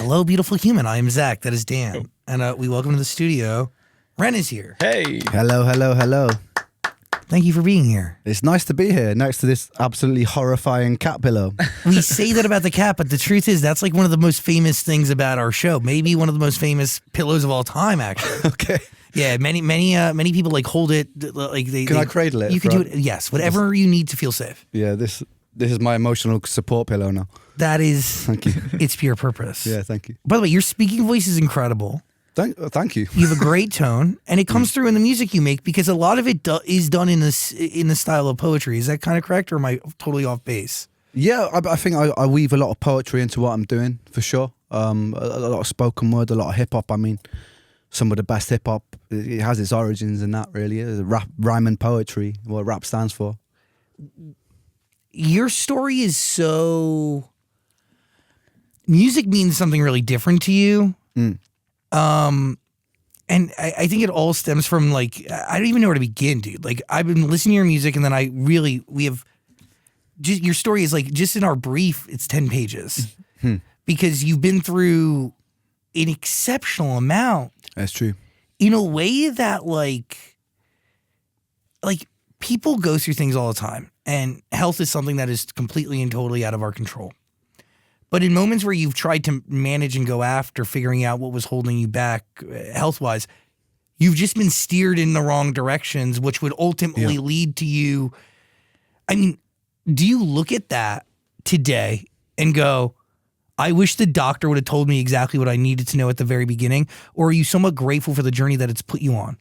Hello, beautiful human. I am Zach. That is Dan. And we welcome to the studio. Ren is here. Hey. Hello, hello, hello. Thank you for being here. It's nice to be here next to this absolutely horrifying cat pillow. We say that about the cat, but the truth is that's like one of the most famous things about our show. Maybe one of the most famous pillows of all time, actually. Okay. Yeah, many people like hold it. Like Can I cradle it? You can do it. Yes, whatever you need to feel safe. Yeah, this is my emotional support pillow now. That is, Thank you. It's pure purpose. Yeah, thank you. By the way, your speaking voice is incredible. Thank you. You have a great tone, and it comes through in the music you make because a lot of it is done in the style of poetry. Is that kind of correct, or am I totally off base? Yeah, I think I weave a lot of poetry into what I'm doing, for sure. A lot of spoken word, a lot of hip-hop. I mean, some of the best hip-hop, it has its origins in that, really. Rhyme and poetry, what rap stands for. Your story is so... Music means something really different to you. And I think it all stems from, like, I don't even know where to begin, dude. Like, I've been listening to your music, and then your story is like, just in our brief, it's 10 pages. Because you've been through an exceptional amount. That's true. In a way that, like people go through things all the time, and health is something that is completely and totally out of our control. But in moments where you've tried to manage and go after figuring out what was holding you back health-wise, you've just been steered in the wrong directions, which would ultimately lead to you. I mean, do you look at that today and go, I wish the doctor would have told me exactly what I needed to know at the very beginning? Or are you somewhat grateful for the journey that it's put you on?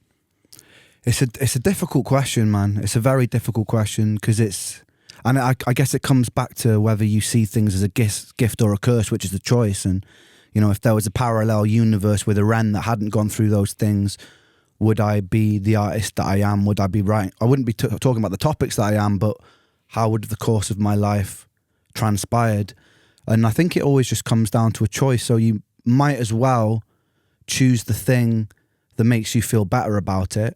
It's a difficult question, man. It's a very difficult question because and I guess it comes back to whether you see things as a gift or a curse, which is the choice. And, you know, if there was a parallel universe with a Ren that hadn't gone through those things, would I be the artist that I am? Would I be right? I wouldn't be talking about the topics that I am, but how would the course of my life transpired? And I think it always just comes down to a choice. So you might as well choose the thing that makes you feel better about it,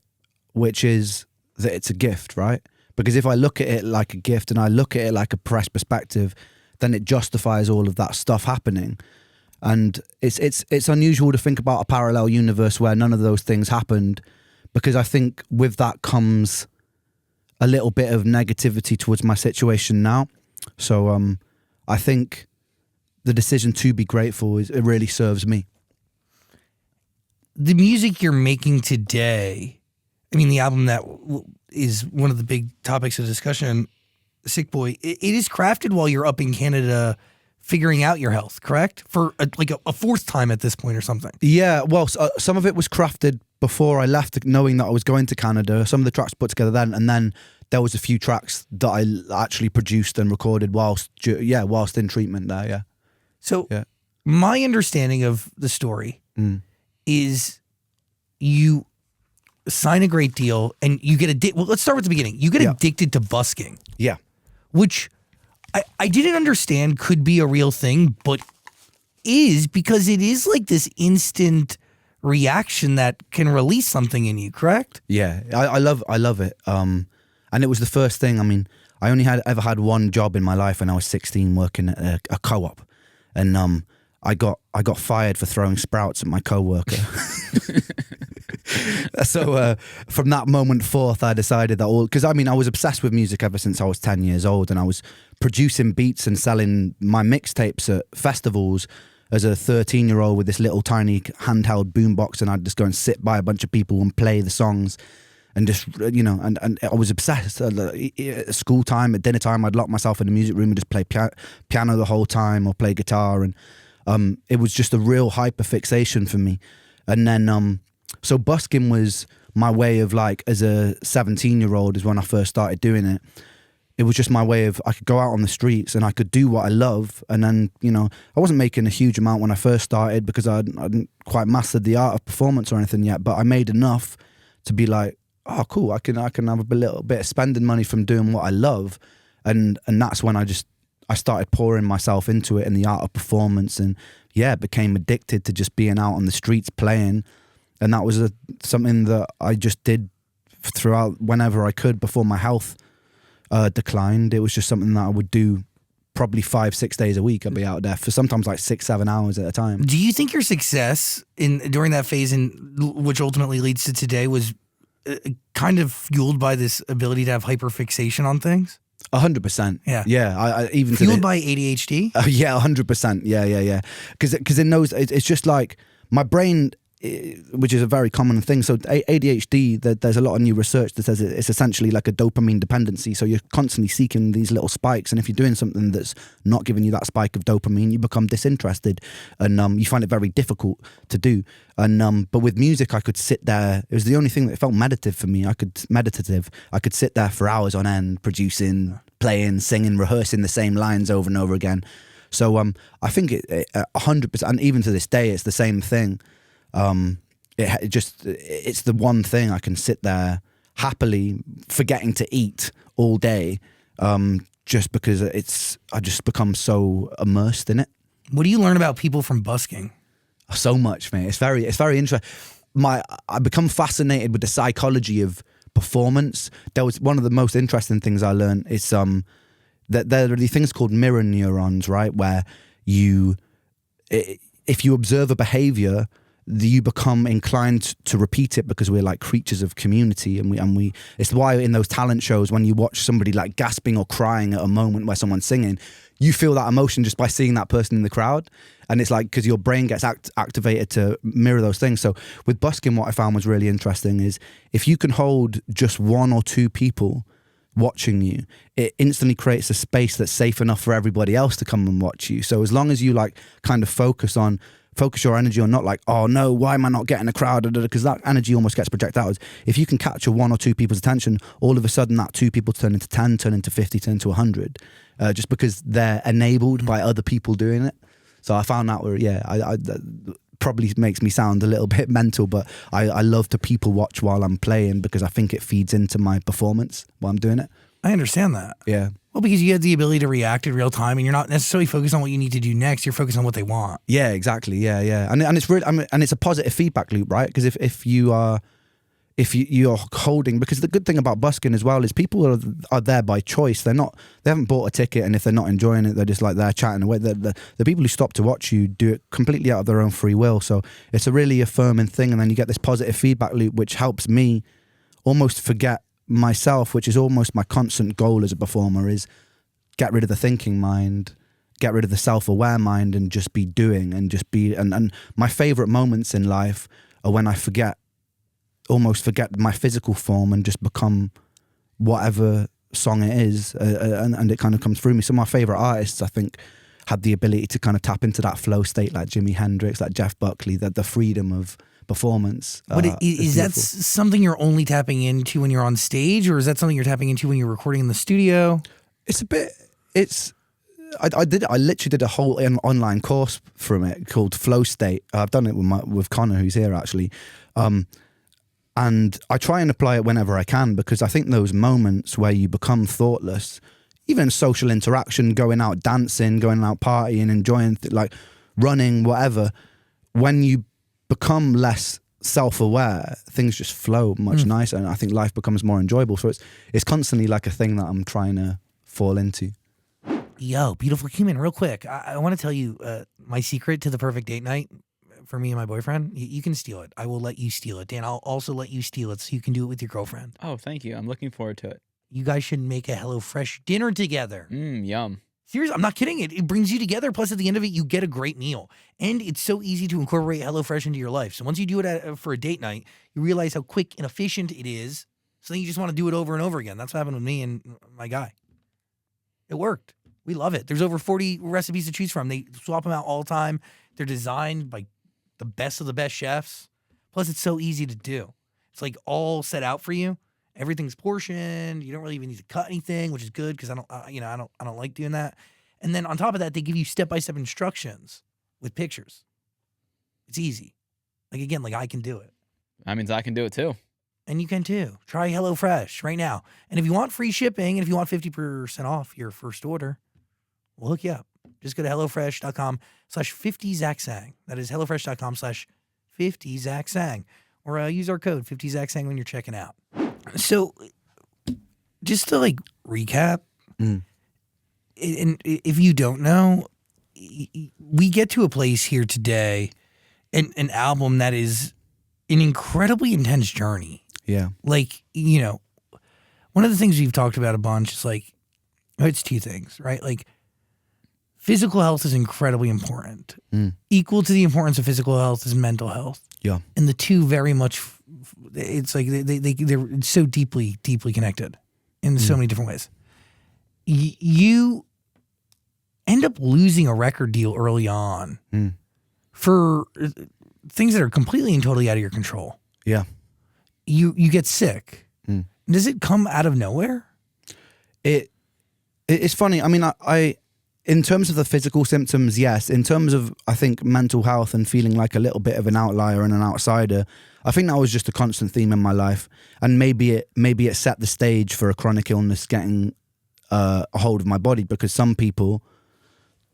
which is that it's a gift, right? Because if I look at it like a gift and I look at it like a fresh perspective, then it justifies all of that stuff happening. And it's unusual to think about a parallel universe where none of those things happened, because I think with that comes a little bit of negativity towards my situation now. So I think the decision to be grateful it really serves me. The music you're making today, I mean, the album that is one of the big topics of discussion, Sick Boy, it is crafted while you're up in Canada figuring out your health, correct? For a fourth time at this point or something. Yeah, well, some of it was crafted before I left, knowing that I was going to Canada. Some of the tracks put together then, and then there was a few tracks that I actually produced and recorded whilst in treatment there, yeah. So my understanding of the story is you sign a great deal and you get addicted. Well, let's start with the beginning. You get addicted to busking. Yeah. Which I didn't understand could be a real thing, but is, because it is like this instant reaction that can release something in you, correct? Yeah, I love it. And it was the first thing. I mean, I only ever had one job in my life when I was 16, working at a co-op, and I got fired for throwing sprouts at my coworker. So from that moment forth, I decided that because I was obsessed with music ever since I was 10 years old, and I was producing beats and selling my mixtapes at festivals as a 13-year-old with this little tiny handheld boombox, and I'd just go and sit by a bunch of people and play the songs. And just, you know, and I was obsessed. At school time, at dinner time, I'd lock myself in the music room and just play piano the whole time, or play guitar. And it was just a real hyper fixation for me. And then, so busking was my way of, like, as a 17-year-old is when I first started doing it. It was just my way of, I could go out on the streets and I could do what I love. And then, you know, I wasn't making a huge amount when I first started because I hadn't quite mastered the art of performance or anything yet, but I made enough to be like, oh, cool, I can have a little bit of spending money from doing what I love. And that's when I started pouring myself into it, in the art of performance, and became addicted to just being out on the streets playing. And that was something that I just did throughout whenever I could before my health declined. It was just something that I would do probably 5-6 days a week. I'd be out there for sometimes like 6-7 hours at a time. Do you think your success during that phase, which ultimately leads to today, was kind of fueled by this ability to have hyperfixation on things? 100%. Yeah. Yeah. I even fueled by ADHD? Yeah, 100%. Yeah. Because in those, it's just like my brain, which is a very common thing. So ADHD, there's a lot of new research that says it's essentially like a dopamine dependency. So you're constantly seeking these little spikes, and if you're doing something that's not giving you that spike of dopamine, you become disinterested, and you find it very difficult to do. And but with music, I could sit there. It was the only thing that felt meditative for me. I could sit there for hours on end, producing, playing, singing, rehearsing the same lines over and over again. So I think it 100%, and even to this day, it's the same thing. It's the one thing I can sit there happily forgetting to eat all day, just because I just become so immersed in it. What do you learn about people from busking? So much, mate. It's very interesting. I become fascinated with the psychology of performance. There was one of the most interesting things I learned is that there are these things called mirror neurons, right? Where if you observe a behavior, you become inclined to repeat it because we're like creatures of community, and we it's why in those talent shows when you watch somebody like gasping or crying at a moment where someone's singing, you feel that emotion just by seeing that person in the crowd, and it's like because your brain gets activated to mirror those things. So with busking, what I found was really interesting is if you can hold just 1 or 2 people watching you, it instantly creates a space that's safe enough for everybody else to come and watch you. So as long as you like kind of focus your energy on not like, oh no, why am I not getting a crowd? Because that energy almost gets projected outwards. If you can capture 1 or 2 people's attention, all of a sudden that 2 people turn into 10, turn into 50, turn into 100, just because they're enabled by other people doing it. So I found that that probably makes me sound a little bit mental, but I love to people watch while I'm playing because I think it feeds into my performance while I'm doing it. I understand that. Yeah. Well, because you have the ability to react in real time, and you're not necessarily focused on what you need to do next. You're focused on what they want. Yeah, exactly. Yeah. And it's really, and it's a positive feedback loop, right? Because if you're holding, because the good thing about busking as well is people are there by choice. They haven't bought a ticket, and if they're not enjoying it, they're just like they're chatting away. The people who stop to watch you do it completely out of their own free will. So it's a really affirming thing, and then you get this positive feedback loop, which helps me almost forget myself, which is almost my constant goal as a performer, is get rid of the thinking mind, get rid of the self-aware mind, and just be doing and just be. And my favorite moments in life are when I almost forget my physical form and just become whatever song it is, and it kind of comes through me. Some of my favorite artists, I think, had the ability to kind of tap into that flow state, like Jimi Hendrix, like Jeff Buckley, the freedom of performance. But is that something you're only tapping into when you're on stage, or is that something you're tapping into when you're recording in the studio? It's a bit. I literally did a whole online course from it called Flow State. I've done it with Connor, who's here actually, and I try and apply it whenever I can, because I think those moments where you become thoughtless, even social interaction, going out dancing, going out partying, enjoying like running, whatever, when you become less self-aware, things just flow much nicer, and I think life becomes more enjoyable. So it's constantly like a thing that I'm trying to fall into. Yo, beautiful human, real quick, I want to tell you my secret to the perfect date night for me and my boyfriend. You can steal it. I will let you steal it. Dan, I'll also let you steal it so you can do it with your girlfriend. Oh, thank you. I'm looking forward to it. You guys should make a HelloFresh dinner together. Yum. Seriously, I'm not kidding. It brings you together. Plus, at the end of it, you get a great meal. And it's so easy to incorporate HelloFresh into your life. So once you do it for a date night, you realize how quick and efficient it is. So then you just want to do it over and over again. That's what happened with me and my guy. It worked. We love it. There's over 40 recipes to choose from. They swap them out all the time. They're designed by the best of the best chefs. Plus, it's so easy to do. It's like all set out for you. Everything's portioned. You don't really even need to cut anything, which is good because I don't like doing that. And then on top of that, they give you step-by-step instructions with pictures. It's easy. Like again, like I can do it. That means I can do it too. And you can too. Try HelloFresh right now. And if you want free shipping and if you want 50% off your first order, we'll hook you up. Just go to HelloFresh.com/50ZachSang. That is HelloFresh.com/50ZachSang. Or use our code 50ZachSang when you're checking out. So just to like recap, and if you don't know, we get to a place here today, an album that is an incredibly intense journey. Yeah. Like, you know, one of the things we've talked about a bunch is like, it's two things, right? Like, physical health is incredibly important. Equal to the importance of physical health is mental health. Yeah. And the two very much, it's like they're so deeply connected in so many different ways. You end up losing a record deal early on for things that are completely and totally out of your control. Yeah. You get sick. Does it come out of nowhere? It's funny. I mean, I in terms of the physical symptoms, yes. In terms of, I think, mental health and feeling like a little bit of an outlier and an outsider, I think that was just a constant theme in my life. And maybe it set the stage for a chronic illness getting a hold of my body, because some people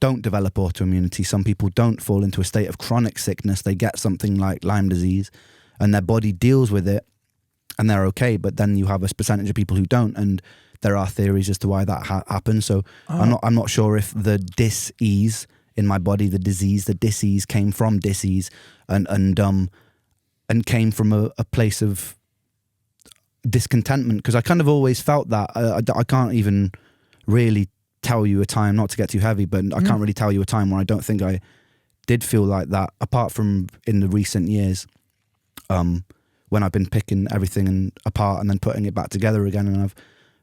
don't develop autoimmunity. Some people don't fall into a state of chronic sickness. They get something like Lyme disease and their body deals with it and they're okay. But then you have a percentage of people who don't, and there are theories as to why that happens. So I'm not sure if the dis-ease in my body, the dis-ease came from dis-ease and came from a place of discontentment, because I kind of always felt that. I can't even really tell you a time, not to get too heavy, but I can't really tell you a time where I don't think I did feel like that, apart from in the recent years, when I've been picking everything apart and then putting it back together again, and I've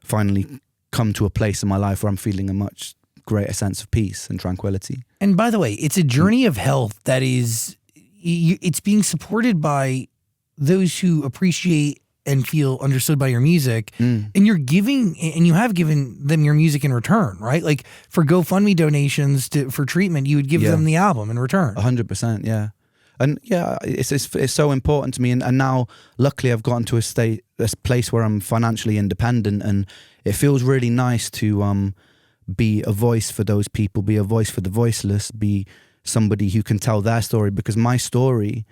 finally come to a place in my life where I'm feeling a much greater sense of peace and tranquility. And by the way, it's a journey of health that is, it's being supported by those who appreciate and feel understood by your music, and you're giving, and you have given them your music in return, right? Like for GoFundMe donations for treatment, you would give them the album in return. 100%, yeah. And yeah, it's so important to me. And now, luckily, I've gotten to a place where I'm financially independent, and it feels really nice to be a voice for those people, be a voice for the voiceless, be somebody who can tell their story, because my story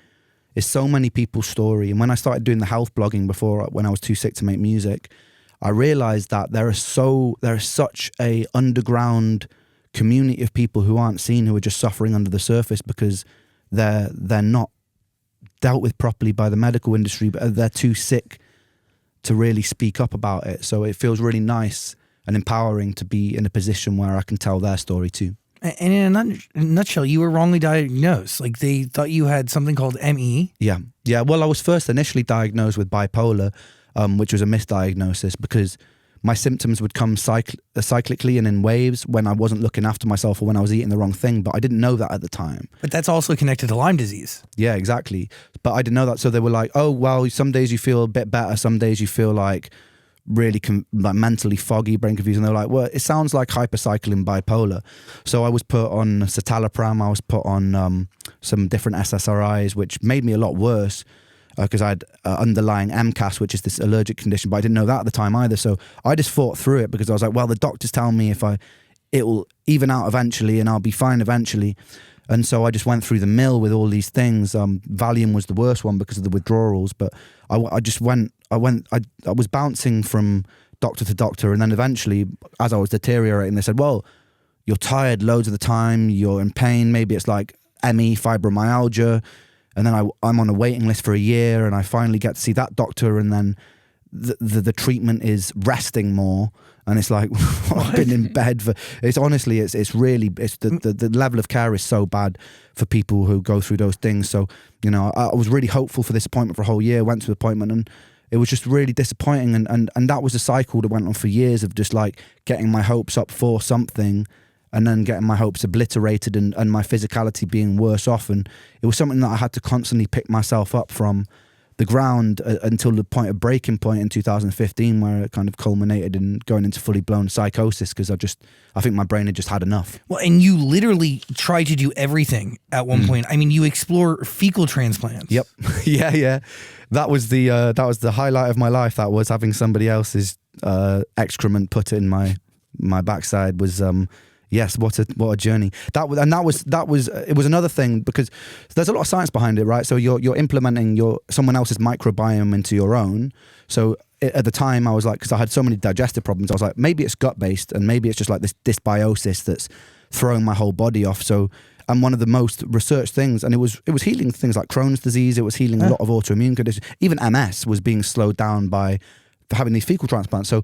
is so many people's story. And when I started doing the health blogging before, when I was too sick to make music, I realized that there is such a underground community of people who aren't seen, who are just suffering under the surface because they're not dealt with properly by the medical industry, but they're too sick to really speak up about it. So it feels really nice and empowering to be in a position where I can tell their story too. And in a nutshell, you were wrongly diagnosed. Like they thought you had something called ME. Yeah. Well, I was first initially diagnosed with bipolar, which was a misdiagnosis, because my symptoms would come cyclically and in waves when I wasn't looking after myself or when I was eating the wrong thing. But I didn't know that at the time. But that's also connected to Lyme disease. Yeah, exactly. But I didn't know that. So they were like, oh, well, some days you feel a bit better. Some days you feel like really like mentally foggy, brain confused. And they're like, well, it sounds like hypercycling bipolar. So I was put on citalopram. I was put on some different SSRIs, which made me a lot worse. Because I had underlying MCAS, which is this allergic condition, but I didn't know that at the time either. So I just fought through it, because I was like, well, the doctors tell me it will even out eventually and I'll be fine eventually. And so I just went through the mill with all these things. Valium was the worst one because of the withdrawals, but I was bouncing from doctor to doctor. And then eventually, as I was deteriorating, they said, well, you're tired loads of the time, you're in pain, maybe it's like ME, fibromyalgia. And then I'm on a waiting list for a year, and I finally get to see that doctor, and then the treatment is resting more, and it's like I've been in bed for. It's honestly, it's really the level of care is so bad for people who go through those things. So I was really hopeful for this appointment for a whole year. Went to the appointment, and it was just really disappointing, and that was a cycle that went on for years of just like getting my hopes up for something, and then getting my hopes obliterated and my physicality being worse off. And it was something that I had to constantly pick myself up from the ground until the point of breaking point in 2015, where it kind of culminated in going into fully blown psychosis, because I think my brain had just had enough. Well, and you literally try to do everything at one point. I mean, you explore fecal transplants. Yep. Yeah. That was the highlight of my life. That was having somebody else's excrement put in my backside was yes, what a journey. It was another thing, because there's a lot of science behind it, right? So you're implementing someone else's microbiome into your own. So at the time I was like, because I had so many digestive problems, I was like, maybe it's gut based, and maybe it's just like this dysbiosis that's throwing my whole body off. So and one of the most researched things, and it was healing things like Crohn's disease, it was healing a lot of autoimmune conditions, even MS was being slowed down by having these fecal transplants. So,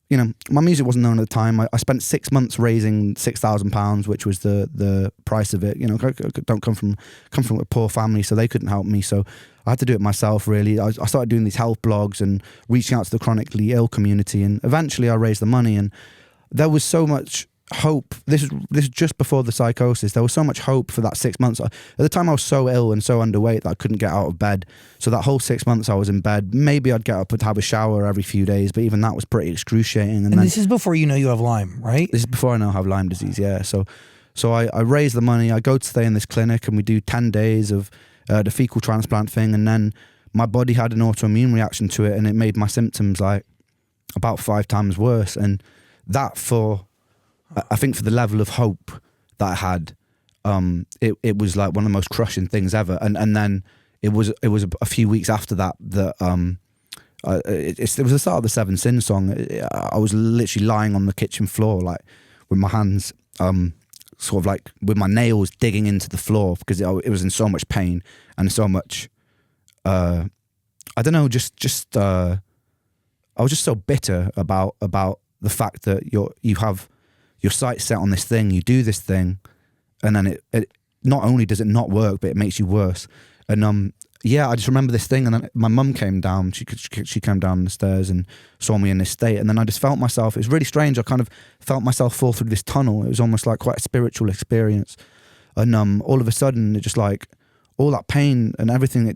you know, my music wasn't known at the time. I spent 6 months raising £6,000, which was the price of it. You know, I don't come from a poor family, so they couldn't help me. So I had to do it myself, really. I started doing these health blogs and reaching out to the chronically ill community, and eventually I raised the money. And there was so much hope. This is just before the psychosis. There was so much hope for that 6 months. At the time I was so ill and so underweight that I couldn't get out of bed. So that whole 6 months I was in bed. Maybe I'd get up and have a shower every few days, but even that was pretty excruciating. And this is before you know you have Lyme, right? This is before I know I have Lyme disease, yeah. So I raise the money. I go to stay in this clinic, and we do 10 days of the fecal transplant thing, and then my body had an autoimmune reaction to it, and it made my symptoms like about 5 times worse. And that, I think, for the level of hope that I had, it was like one of the most crushing things ever. And then it was a few weeks after that it was the start of the Seven Sins song. I was literally lying on the kitchen floor, like with my hands, sort of like with my nails digging into the floor, because it was in so much pain and so much, I don't know, just I was just so bitter about the fact that you have your sights set on this thing, you do this thing, and then it not only does it not work, but it makes you worse. And yeah, I just remember this thing, and then my mum came down. She came down the stairs and saw me in this state, and then I just felt myself. It was really strange. I kind of felt myself fall through this tunnel. It was almost like quite a spiritual experience, and all of a sudden, it just like all that pain and everything.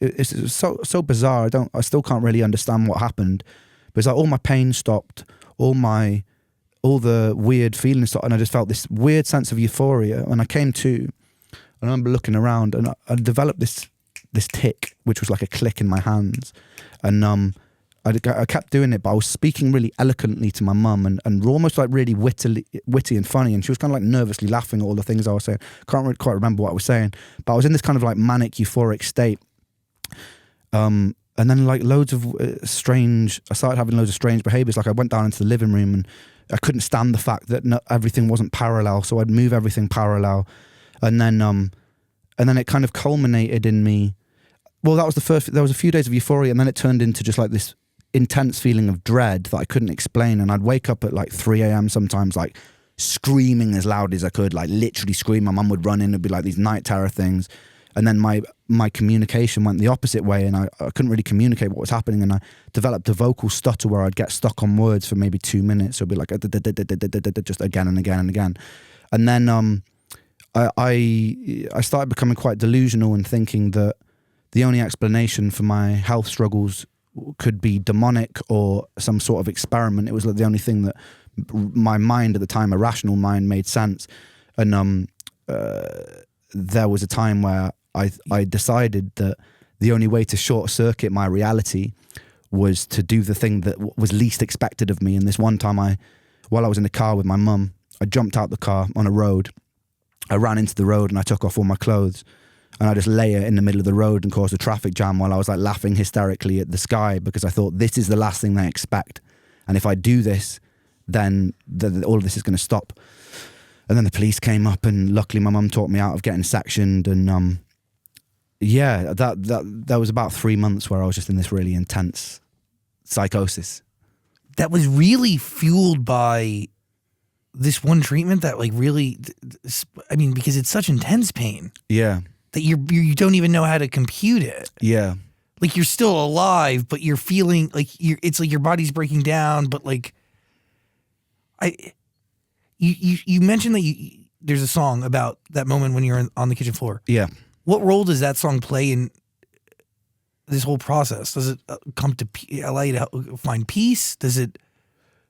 It's so bizarre. I still can't really understand what happened, but it's like all my pain stopped, all the weird feelings stopped, and I just felt this weird sense of euphoria. And I came to, I remember looking around, and I developed this tic, which was like a click in my hands, and I kept doing it, but I was speaking really eloquently to my mum, and almost like really witty and funny, and she was kind of like nervously laughing at all the things I was saying. Can't really quite remember what I was saying, but I was in this kind of like manic euphoric state. And then like I started having loads of strange behaviors. Like I went down into the living room, and I couldn't stand the fact that everything wasn't parallel, so I'd move everything parallel, and then it kind of culminated in me. Well, there was a few days of euphoria, and then it turned into just like this intense feeling of dread that I couldn't explain. And I'd wake up at like 3 a.m. sometimes, like screaming as loud as I could, like literally scream. My mum would run in, it'd be like these night terror things. And then my communication went the opposite way, and I couldn't really communicate what was happening, and I developed a vocal stutter where I'd get stuck on words for maybe 2 minutes. So it'd be like just again and again and again. And then I started becoming quite delusional and thinking that the only explanation for my health struggles could be demonic or some sort of experiment. It was like the only thing that my mind at the time, a rational mind, made sense. And there was a time where I decided that the only way to short circuit my reality was to do the thing that was least expected of me. And this one time while I was in the car with my mum, I jumped out the car on a road. I ran into the road and I took off all my clothes, and I just lay in the middle of the road and caused a traffic jam while I was like laughing hysterically at the sky, because I thought this is the last thing they expect. And if I do this, then all of this is going to stop. And then the police came up, and luckily my mum talked me out of getting sectioned. And yeah, that was about 3 months where I was just in this really intense psychosis. That was really fueled by this one treatment that like really, I mean, because it's such intense pain. Yeah. That you don't even know how to compute it. Yeah. Like you're still alive, but you're feeling like it's like your body's breaking down, but like you mentioned that there's a song about that moment when you're on the kitchen floor. Yeah. What role does that song play in this whole process? Does it allow you to find peace? Does it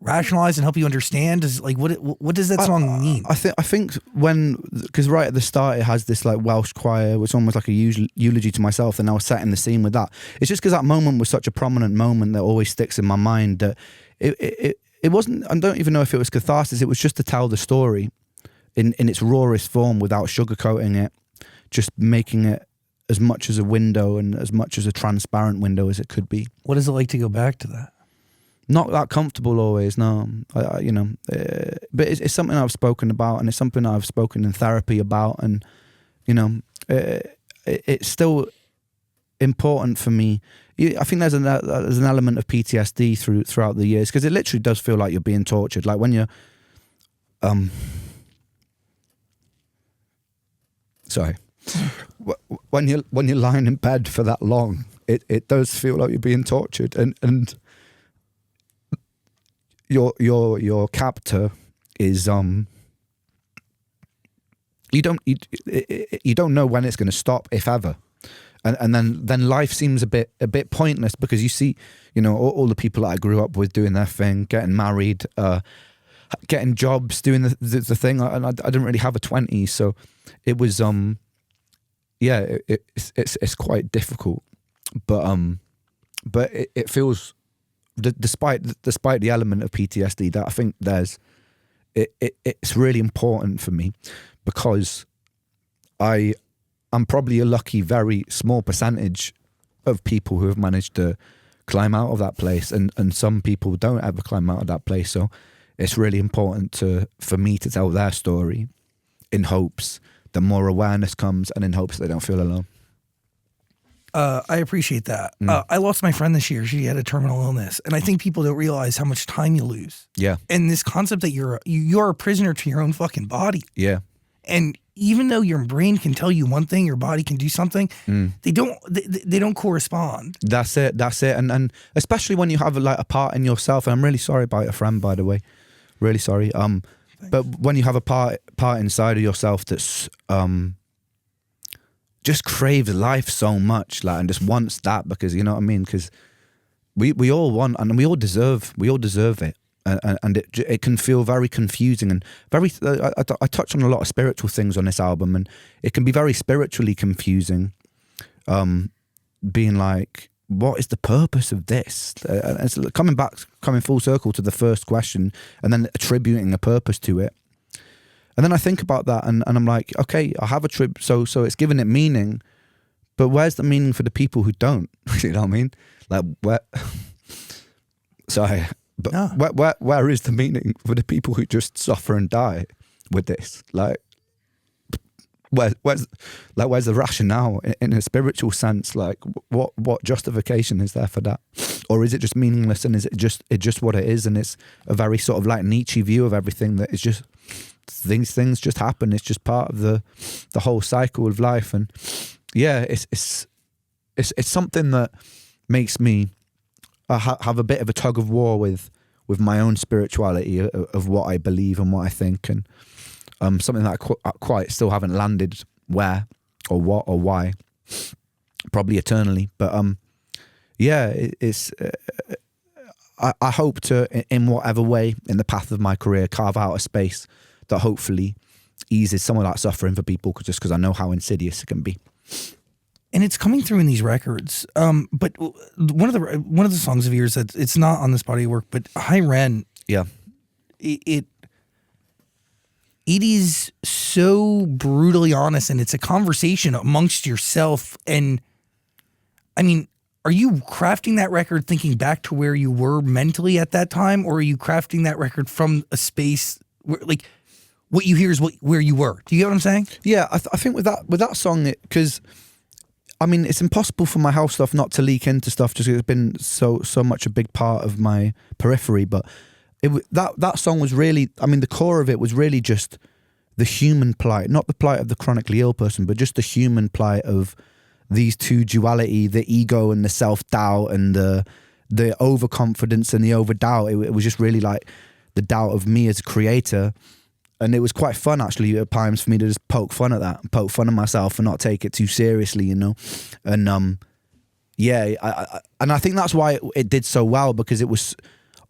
rationalize and help you understand? Does what does that song mean? I think because right at the start it has this like Welsh choir, which is almost like a eulogy to myself, and I was setting the scene with that. It's just because that moment was such a prominent moment that always sticks in my mind, that it wasn't, I don't even know if it was catharsis. It was just to tell the story in its rawest form without sugarcoating it, just making it as much as a window and as much as a transparent window as it could be. What is it like to go back to that? Not that comfortable always, no. But it's something I've spoken about, and it's something I've spoken in therapy about, and it's still important for me. I think there's an element of PTSD throughout the years, because it literally does feel like you're being tortured. Like when you're, when you're lying in bed for that long, it does feel like you're being tortured, and your captor is you don't know when it's going to stop, if ever. And then life seems a bit pointless, because you see, all the people that I grew up with doing their thing, getting married, getting jobs, doing the thing, and I didn't really have a 20s, so it was it's quite difficult, but it feels, despite the element of PTSD that I think it's really important for me, because I'm probably a lucky, very small percentage of people who have managed to climb out of that place, and some people don't ever climb out of that place. So it's really important for me to tell their story, in hopes that more awareness comes, and in hopes they don't feel alone. I appreciate that. I lost my friend this year. She had a terminal illness, and I think people don't realize how much time you lose. Yeah. And this concept that you're a prisoner to your own fucking body. Yeah. And even though your brain can tell you one thing, your body can do something, they don't correspond. That's it. And especially when you have a part in yourself, and I'm really sorry about your friend, by the way. Really sorry. But when you have a part inside of yourself that's just craves life so much, and just wants that, because you know what I mean? Because we all want, and we all deserve it. And it can feel very confusing, and very. I touch on a lot of spiritual things on this album, and it can be very spiritually confusing. Being like, what is the purpose of this? It's coming full circle to the first question, and then attributing a purpose to it. And then I think about that, and I'm like, okay, I have a trib, so it's giving it meaning, but where's the meaning for the people who don't? You know what I mean? Like, where? Sorry. But no. Where is the meaning for the people who just suffer and die with this? Like, where's the rationale in a spiritual sense? Like, what justification is there for that? Or is it just meaningless, and is it just what it is? And it's a very sort of like Nietzsche view of everything, that it's just things just happen. It's just part of the whole cycle of life. And yeah, it's something that makes me have a bit of a tug of war with my own spirituality of what I believe and what I think, and something that I quite still haven't landed where or what or why, probably eternally. But it's I hope to, in whatever way in the path of my career, carve out a space that hopefully eases some of that suffering for people, just because I know how insidious it can be. And it's coming through in these records. But one of the songs of yours that it's not on this body of work, but High Ren. Yeah. It is so brutally honest, and it's a conversation amongst yourself. And I mean, are you crafting that record thinking back to where you were mentally at that time, or are you crafting that record from a space where, like, what you hear is where you were? Do you get what I'm saying? Yeah, I think with that song, because I mean, it's impossible for my health stuff not to leak into stuff, just because it's been so much a big part of my periphery. But that song was really, I mean, the core of it was really just the human plight, not the plight of the chronically ill person, but just the human plight of these two duality, the ego and the self-doubt, and the overconfidence and the overdoubt. It was just really like the doubt of me as a creator. And it was quite fun, actually, at times for me to just poke fun at that, poke fun at myself and not take it too seriously, you know? And I think that's why it did so well, because it was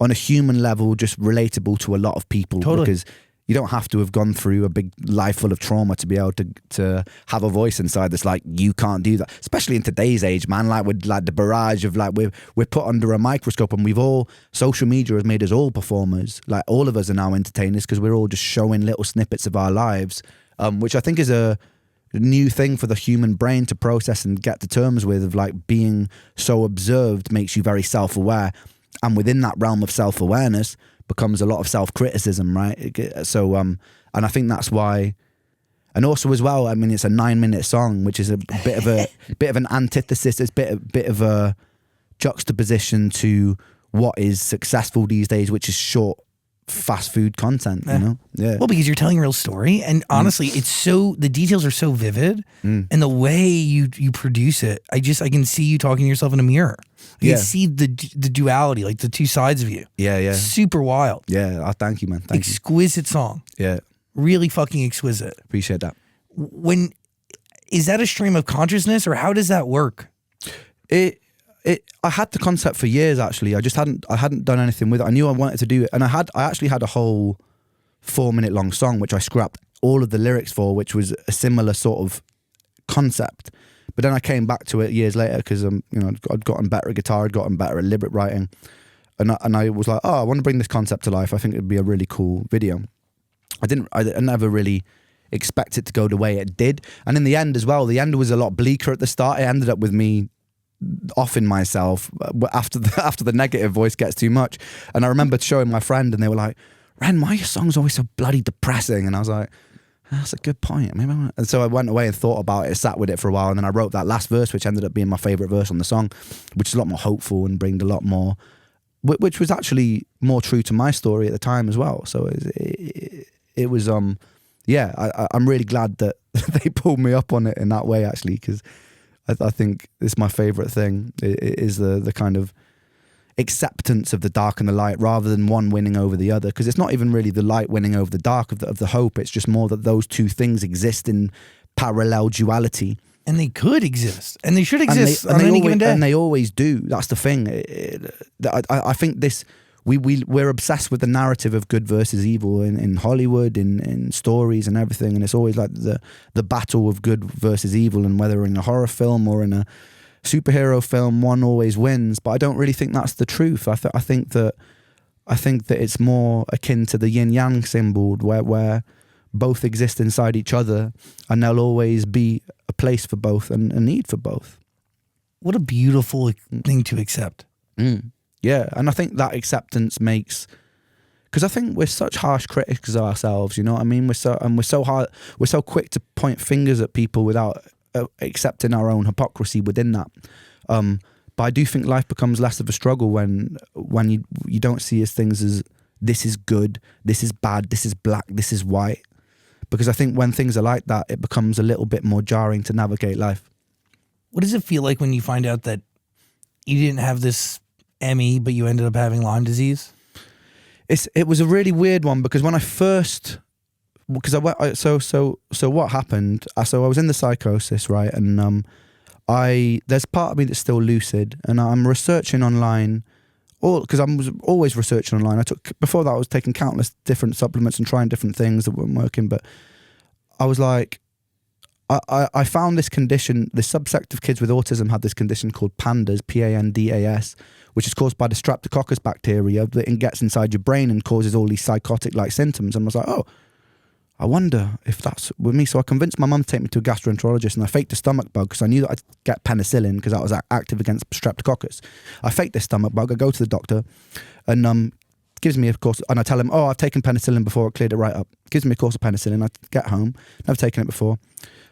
on a human level just relatable to a lot of people. Totally. Because you don't have to have gone through a big life full of trauma to be able to have a voice inside that's like, you can't do that. Especially in today's age, man, like with like the barrage of like, we're put under a microscope, and social media has made us all performers. Like, all of us are now entertainers, because we're all just showing little snippets of our lives, which I think is a new thing for the human brain to process and get to terms with, of like being so observed makes you very self-aware, and within that realm of self-awareness becomes a lot of self-criticism, right? So and I think that's why. And also as well, I mean, it's a 9-minute song, which is a bit of an antithesis. It's a bit of a juxtaposition to what is successful these days, which is short, fast food content. You know, yeah. Well, because you're telling a real story, and honestly, it's so, the details are so vivid, and the way you produce it, I can see you talking to yourself in a mirror. You can see the duality, like the two sides of you. Yeah. Super wild. Yeah. Oh, thank you, man. Thank you. Exquisite song. Yeah. Really fucking exquisite. Appreciate that. Is that a stream of consciousness, or how does that work? I had the concept for years, actually. I hadn't done anything with it. I knew I wanted to do it, and I actually had a whole 4-minute long song which I scrapped all of the lyrics for, which was a similar sort of concept. But then I came back to it years later because I'd gotten better at guitar, I'd gotten better at lyric writing, and I was like, I want to bring this concept to life. I think it'd be a really cool video. I never really expect it to go the way it did, and in the end as well, the end was a lot bleaker at the start. It ended up with me offing myself after the negative voice gets too much. And I remember showing my friend, and they were like, "Ren, why are your songs always so bloody depressing?" And I was like, that's a good point. Maybe and so I went away and thought about it, sat with it for a while, and then I wrote that last verse, which ended up being my favorite verse on the song, which is a lot more hopeful and bringed a lot more, which was actually more true to my story at the time as well. So it was I'm really glad that they pulled me up on it in that way, actually, because I think it's my favorite thing. It is the kind of acceptance of the dark and the light, rather than one winning over the other, because it's not even really the light winning over the dark of the hope. It's just more that those two things exist in parallel duality, and they could exist, and they should exist on any given day, and they always do. That's the thing. I think this. We're obsessed with the narrative of good versus evil in Hollywood, in stories and everything, and it's always like the battle of good versus evil, and whether in a horror film or in a superhero film, one always wins. But I don't really think that's the truth. I think that it's more akin to the yin yang symbol, where both exist inside each other, and there'll always be a place for both and a need for both. What a beautiful thing to accept. Yeah, and I think that acceptance makes, because I think we're such harsh critics of ourselves. You know what I mean? We're so quick to point fingers at people without accepting our own hypocrisy within that. But I do think life becomes less of a struggle when you don't see as things as this is good, this is bad, this is black, this is white. Because I think when things are like that, it becomes a little bit more jarring to navigate life. What does it feel like when you find out that you didn't have this ME, but you ended up having Lyme disease? It was a really weird one, because when I first, because so what happened? So I was in the psychosis, right? And there's part of me that's still lucid, and I'm researching online, because I was always researching online. Before that, I was taking countless different supplements and trying different things that weren't working, but I was like, I found this condition, this subsect of kids with autism had this condition called PANDAS, PANDAS, which is caused by the Streptococcus bacteria that gets inside your brain and causes all these psychotic-like symptoms. And I was like, oh, I wonder if that's with me. So I convinced my mum to take me to a gastroenterologist, and I faked a stomach bug because I knew that I'd get penicillin because that was active against Streptococcus. I faked this stomach bug. I go to the doctor, and gives me, of course, and I tell him, I've taken penicillin before, it cleared it right up. Gives me a course of penicillin. I get home, never taken it before.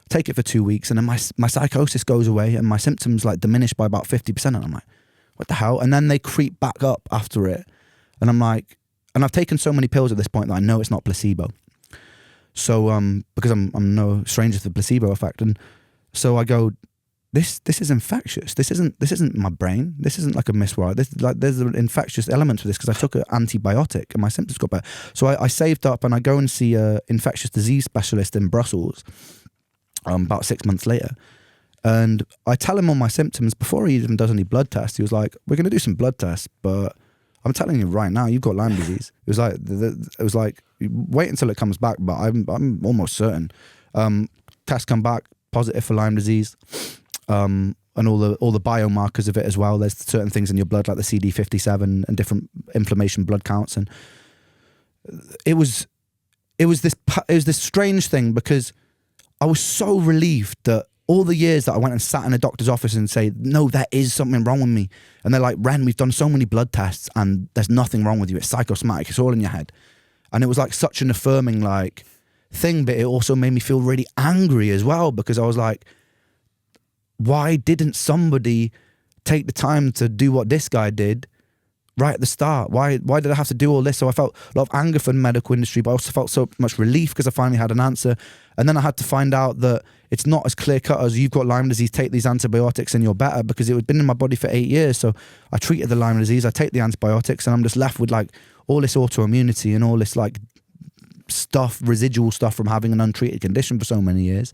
Take it for 2 weeks, and then my psychosis goes away, and my symptoms like diminish by about 50%. And I'm like, what the hell? And then they creep back up after it, and I'm like, and I've taken so many pills at this point that I know it's not placebo. So because I'm no stranger to the placebo effect, and so I go, this is infectious. This isn't my brain. This isn't like a miswiring. There's an infectious element to this, because I took an antibiotic and my symptoms got better. So I saved up, and I go and see an infectious disease specialist in Brussels. About 6 months later, and I tell him all my symptoms before he even does any blood tests. He was like, "We're going to do some blood tests, but I'm telling you right now, you've got Lyme disease." It was like, wait until it comes back, but I'm almost certain. Tests come back positive for Lyme disease, and all the biomarkers of it as well. There's certain things in your blood like the CD57 and different inflammation blood counts, and it was this strange thing, because I was so relieved that all the years that I went and sat in a doctor's office and say, no, there is something wrong with me. And they're like, Ren, we've done so many blood tests and there's nothing wrong with you. It's psychosomatic. It's all in your head. And it was like such an affirming like thing, but it also made me feel really angry as well, because I was like, why didn't somebody take the time to do what this guy did right at the start? Why did I have to do all this? So I felt a lot of anger for the medical industry, but I also felt so much relief because I finally had an answer. And then I had to find out that it's not as clear cut as you've got Lyme disease, take these antibiotics and you're better, because it had been in my body for 8 years. So I treated the Lyme disease, I take the antibiotics, and I'm just left with like all this autoimmunity and all this like stuff, residual stuff from having an untreated condition for so many years.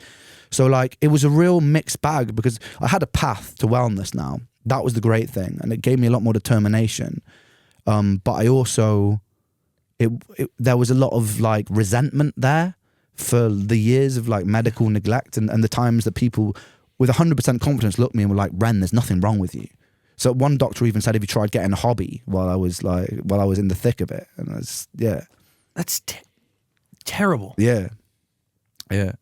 So like it was a real mixed bag, because I had a path to wellness now. That was the great thing, and it gave me a lot more determination. But I also, there was a lot of like resentment there for the years of like medical neglect and the times that people with 100% confidence looked at me and were like, Ren, there's nothing wrong with you. So one doctor even said, have you tried getting a hobby while I was in the thick of it? And I was, yeah. That's terrible. Yeah. Yeah.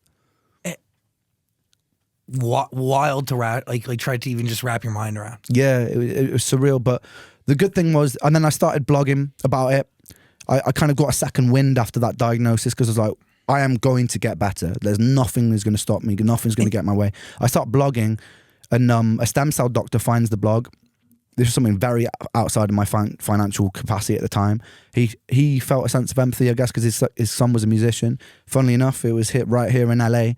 Wild to like try to even just wrap your mind around. Yeah, it was surreal. But the good thing was, and then I started blogging about it. I kind of got a second wind after that diagnosis, because I was like, I am going to get better. There's nothing that's going to stop me. Nothing's going to get in my way. I start blogging, and a stem cell doctor finds the blog. This was something very outside of my financial capacity at the time. He felt a sense of empathy, I guess, because his son was a musician. Funnily enough, it was hit right here in LA.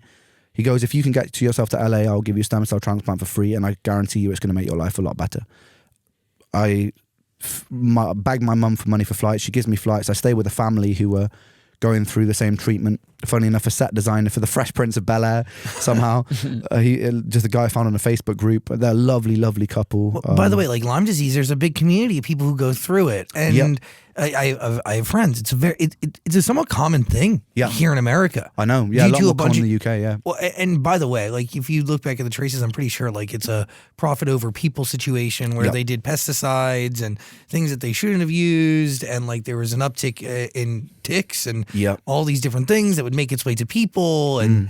He goes, if you can get to yourself to LA, I'll give you a stem cell transplant for free, and I guarantee you it's going to make your life a lot better. I beg my mum for money for flights. She gives me flights. I stay with a family who were going through the same treatment. Funny enough, a set designer for the Fresh Prince of Bel-Air somehow. Just a guy I found on a Facebook group. They're a lovely, lovely couple. Well, by the way, like Lyme disease, there's a big community of people who go through it. And Yep. I have friends. It's a somewhat common thing here in America. I know. Yeah, a Due lot to more a bunch common of- in the UK, yeah. Well, and by the way, like if you look back at the traces, I'm pretty sure like it's a profit over people situation where Yep. they did pesticides and things that they shouldn't have used, and like there was an uptick in ticks and Yep. all these different things that would make its way to people, and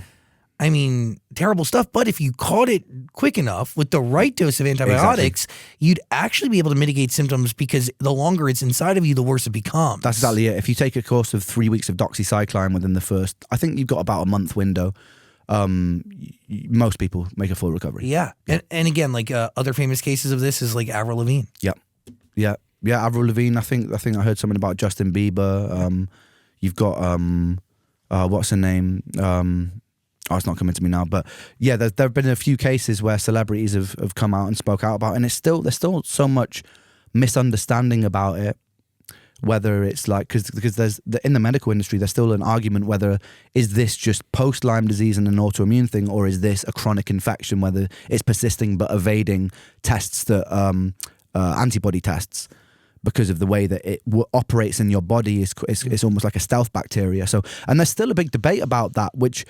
I mean terrible stuff. But if you caught it quick enough with the right dose of antibiotics, you'd actually be able to mitigate symptoms, because the longer it's inside of you, the worse it becomes. That's exactly it. If you take a course of 3 weeks of doxycycline within the first, I think you've got about a month window. Most people make a full recovery. Yeah. And again, like other famous cases of this is like Avril Lavigne. Yep. Yeah. Yeah. Avril Lavigne. I think I heard something about Justin Bieber. You've got what's her name? It's not coming to me now, but yeah, there have been a few cases where celebrities have come out and spoke out about it, and there's still so much misunderstanding about it. Whether it's like, because there's in the medical industry, there's still an argument whether is this just post Lyme disease and an autoimmune thing, or is this a chronic infection, whether it's persisting but evading tests that antibody tests, because of the way that it operates in your body is almost like a stealth bacteria. So, and there's still a big debate about that, which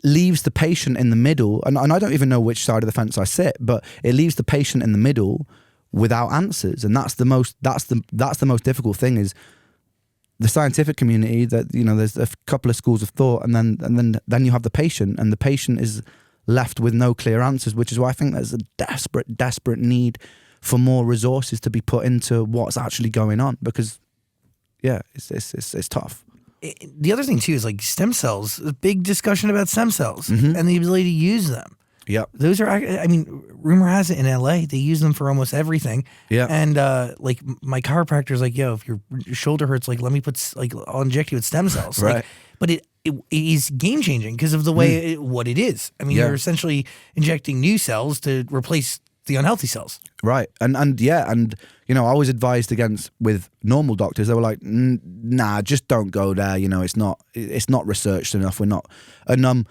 leaves the patient in the middle, and I don't even know which side of the fence I sit, but it leaves the patient in the middle without answers, and that's the most difficult thing, is the scientific community, that, you know, there's a couple of schools of thought, and then you have the patient, and the patient is left with no clear answers, which is why I think there's a desperate need for more resources to be put into what's actually going on, because yeah, it's tough. The other thing too is like stem cells. A big discussion about stem cells and the ability to use them. Yep. Those are, I mean, rumor has it in LA they use them for almost everything. Yeah. And like my chiropractor's like, yo, if your shoulder hurts, like I'll inject you with stem cells. Right. Like, but it is game changing because of the way what it is. I mean, Yeah. you're essentially injecting new cells to replace the unhealthy cells. Right. And you know, I was advised against with normal doctors. They were like, nah, just don't go there. You know, it's not researched enough. We're not. And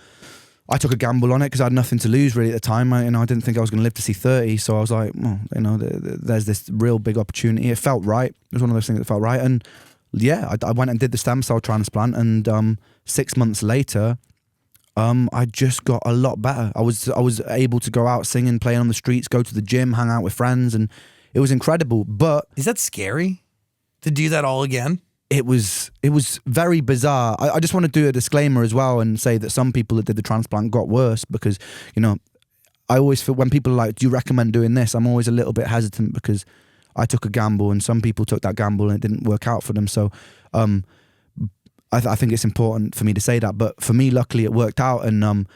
I took a gamble on it because I had nothing to lose really at the time. I didn't think I was going to live to see 30. So I was like, well, you know, there's this real big opportunity. It felt right. It was one of those things that felt right. And yeah, I went and did the stem cell transplant, and 6 months later, I just got a lot better. I was able to go out singing, playing on the streets, go to the gym, hang out with friends, and it was incredible. But Is that scary to do that all again? it was very bizarre. I just want to do a disclaimer as well and say that some people that did the transplant got worse because, you know, I always feel when people are like, do you recommend doing this? I'm always a little bit hesitant because I took a gamble and some people took that gamble and it didn't work out for them. So I think it's important for me to say that. But for me, luckily, it worked out. And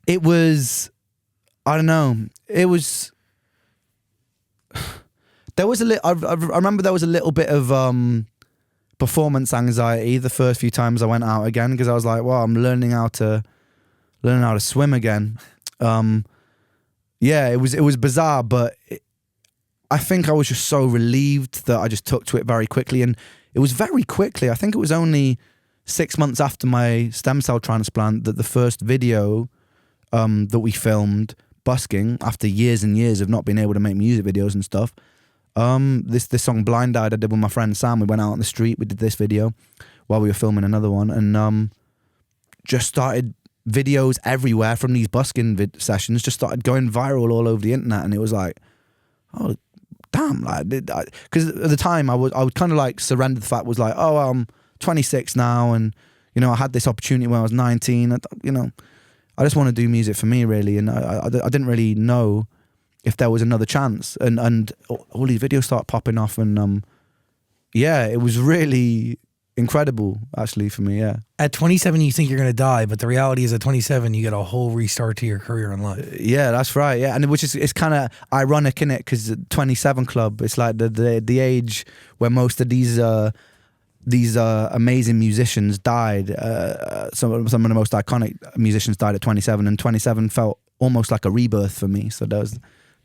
it was, I don't know, it was, there was a little, I remember there was a little bit of performance anxiety the first few times I went out again because I was like, well, I'm learning how to swim again. Yeah, it was bizarre, but I think I was just so relieved that I just took to it very quickly. And it was very quickly. I think it was only 6 months after my stem cell transplant that the first video that we filmed, Busking, after years and years of not being able to make music videos and stuff, this song Blind Eyed I did with my friend Sam. We went out on the street, we did this video while we were filming another one, and just started videos everywhere from these busking sessions just started going viral all over the internet. And it was like, oh damn, like, because at the time I would kind of like surrender the fact, was like, oh, I'm 26 now, and you know, I had this opportunity when I was 19. You know, I just want to do music for me, really, and I didn't really know if there was another chance, and all these videos start popping off, and yeah, it was really incredible, actually, for me. Yeah. At 27, you think you're going to die, but the reality is at 27, you get a whole restart to your career in life. Yeah, that's right. Yeah, and which is, it's kind of ironic, innit? Because 27 Club, it's like the age where most of these amazing musicians died. Some of the most iconic musicians died at 27, and 27 felt almost like a rebirth for me. So there was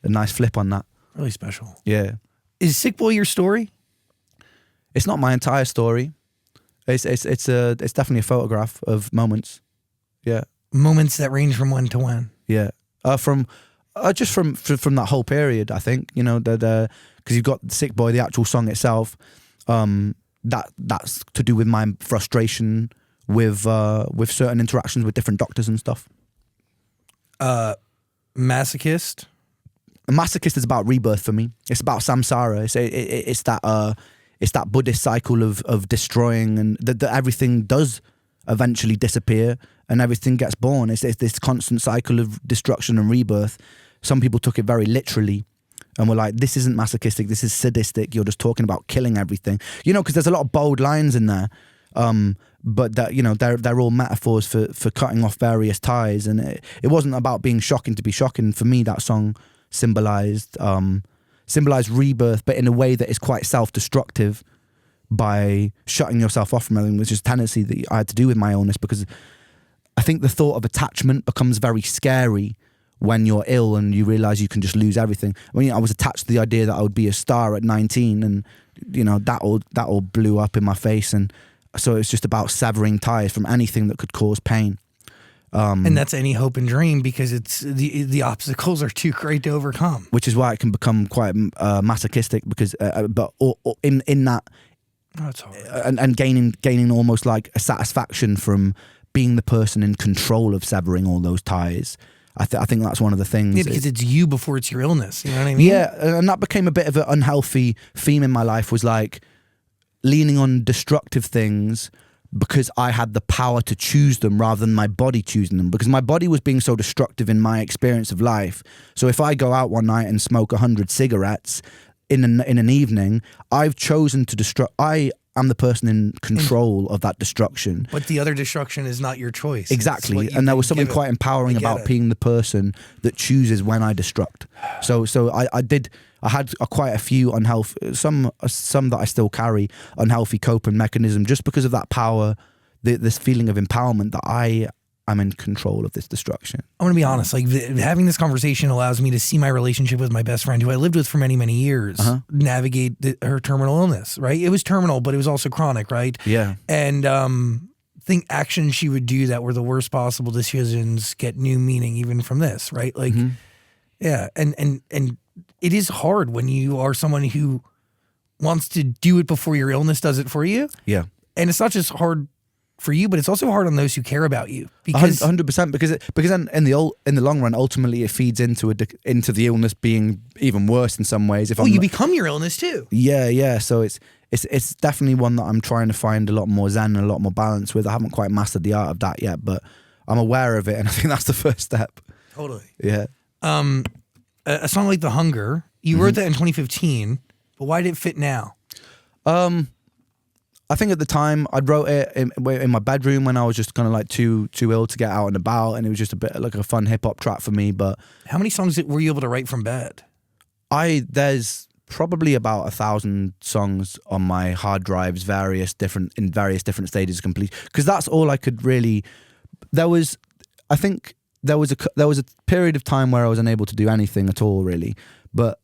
a nice flip on that. Really special. Yeah. Is Sick Boy your story? It's not my entire story. It's definitely a photograph of moments. Yeah. Moments that range from when to when. Yeah. From that whole period, I think, you know, because you've got Sick Boy, the actual song itself. That's to do with my frustration with certain interactions with different doctors and stuff. Masochist. Masochist is about rebirth for me. It's about samsara. It's that Buddhist cycle of destroying, and that everything does eventually disappear and everything gets born. It's this constant cycle of destruction and rebirth. Some people took it very literally and were like, this isn't masochistic, this is sadistic, you're just talking about killing everything. You know, because there's a lot of bold lines in there, but that, you know, they're all metaphors for cutting off various ties. And it wasn't about being shocking to be shocking. For me, that song symbolized rebirth, but in a way that is quite self-destructive by shutting yourself off from everything, which is a tendency that I had to do with my illness, because I think the thought of attachment becomes very scary when you're ill and you realize you can just lose everything. I mean, I was attached to the idea that I would be a star at 19, and you know, that all blew up in my face. And so it's just about severing ties from anything that could cause pain. And that's any hope and dream, because it's the obstacles are too great to overcome. Which is why it can become quite masochistic, because but in that, that's hard. And gaining almost like a satisfaction from being the person in control of severing all those ties. I think that's one of the things. Yeah, because it's you before it's your illness. You know what I mean? Yeah, and that became a bit of an unhealthy theme in my life, was like leaning on destructive things because I had the power to choose them rather than my body choosing them, because my body was being so destructive in my experience of life. So if I go out one night and smoke 100 cigarettes in an evening, I've chosen to destruct. I am the person in control of that destruction. But the other destruction is not your choice. Exactly. And there was something quite empowering about being the person that chooses when I destruct. So I had quite a few unhealthy, some that I still carry, unhealthy coping mechanism, just because of that power, this feeling of empowerment that I'm in control of this destruction. I'm going to be honest, like having this conversation allows me to see my relationship with my best friend, who I lived with for many, many years, navigate her terminal illness, right? It was terminal, but it was also chronic, right? Yeah. And think actions she would do that were the worst possible decisions get new meaning even from this, right? Like, yeah. And it is hard when you are someone who wants to do it before your illness does it for you. Yeah. And it's not just hard for you, but it's also hard on those who care about you because 100%, because then in the long run, ultimately it feeds into the illness being even worse in some ways. If you become your illness too. Yeah. So it's definitely one that I'm trying to find a lot more zen and a lot more balance with. I haven't quite mastered the art of that yet, but I'm aware of it, and I think that's the first step. Totally. Yeah. A song like The Hunger, you wrote that in 2015, but why did it fit now? I think at the time I wrote it in my bedroom when I was just kind of like too ill to get out and about, and it was just a bit like a fun hip hop track for me. But how many songs were you able to write from bed? There's probably about 1,000 songs on my hard drives, various different stages of complete. Because that's all I could really. There was a period of time where I was unable to do anything at all, really. But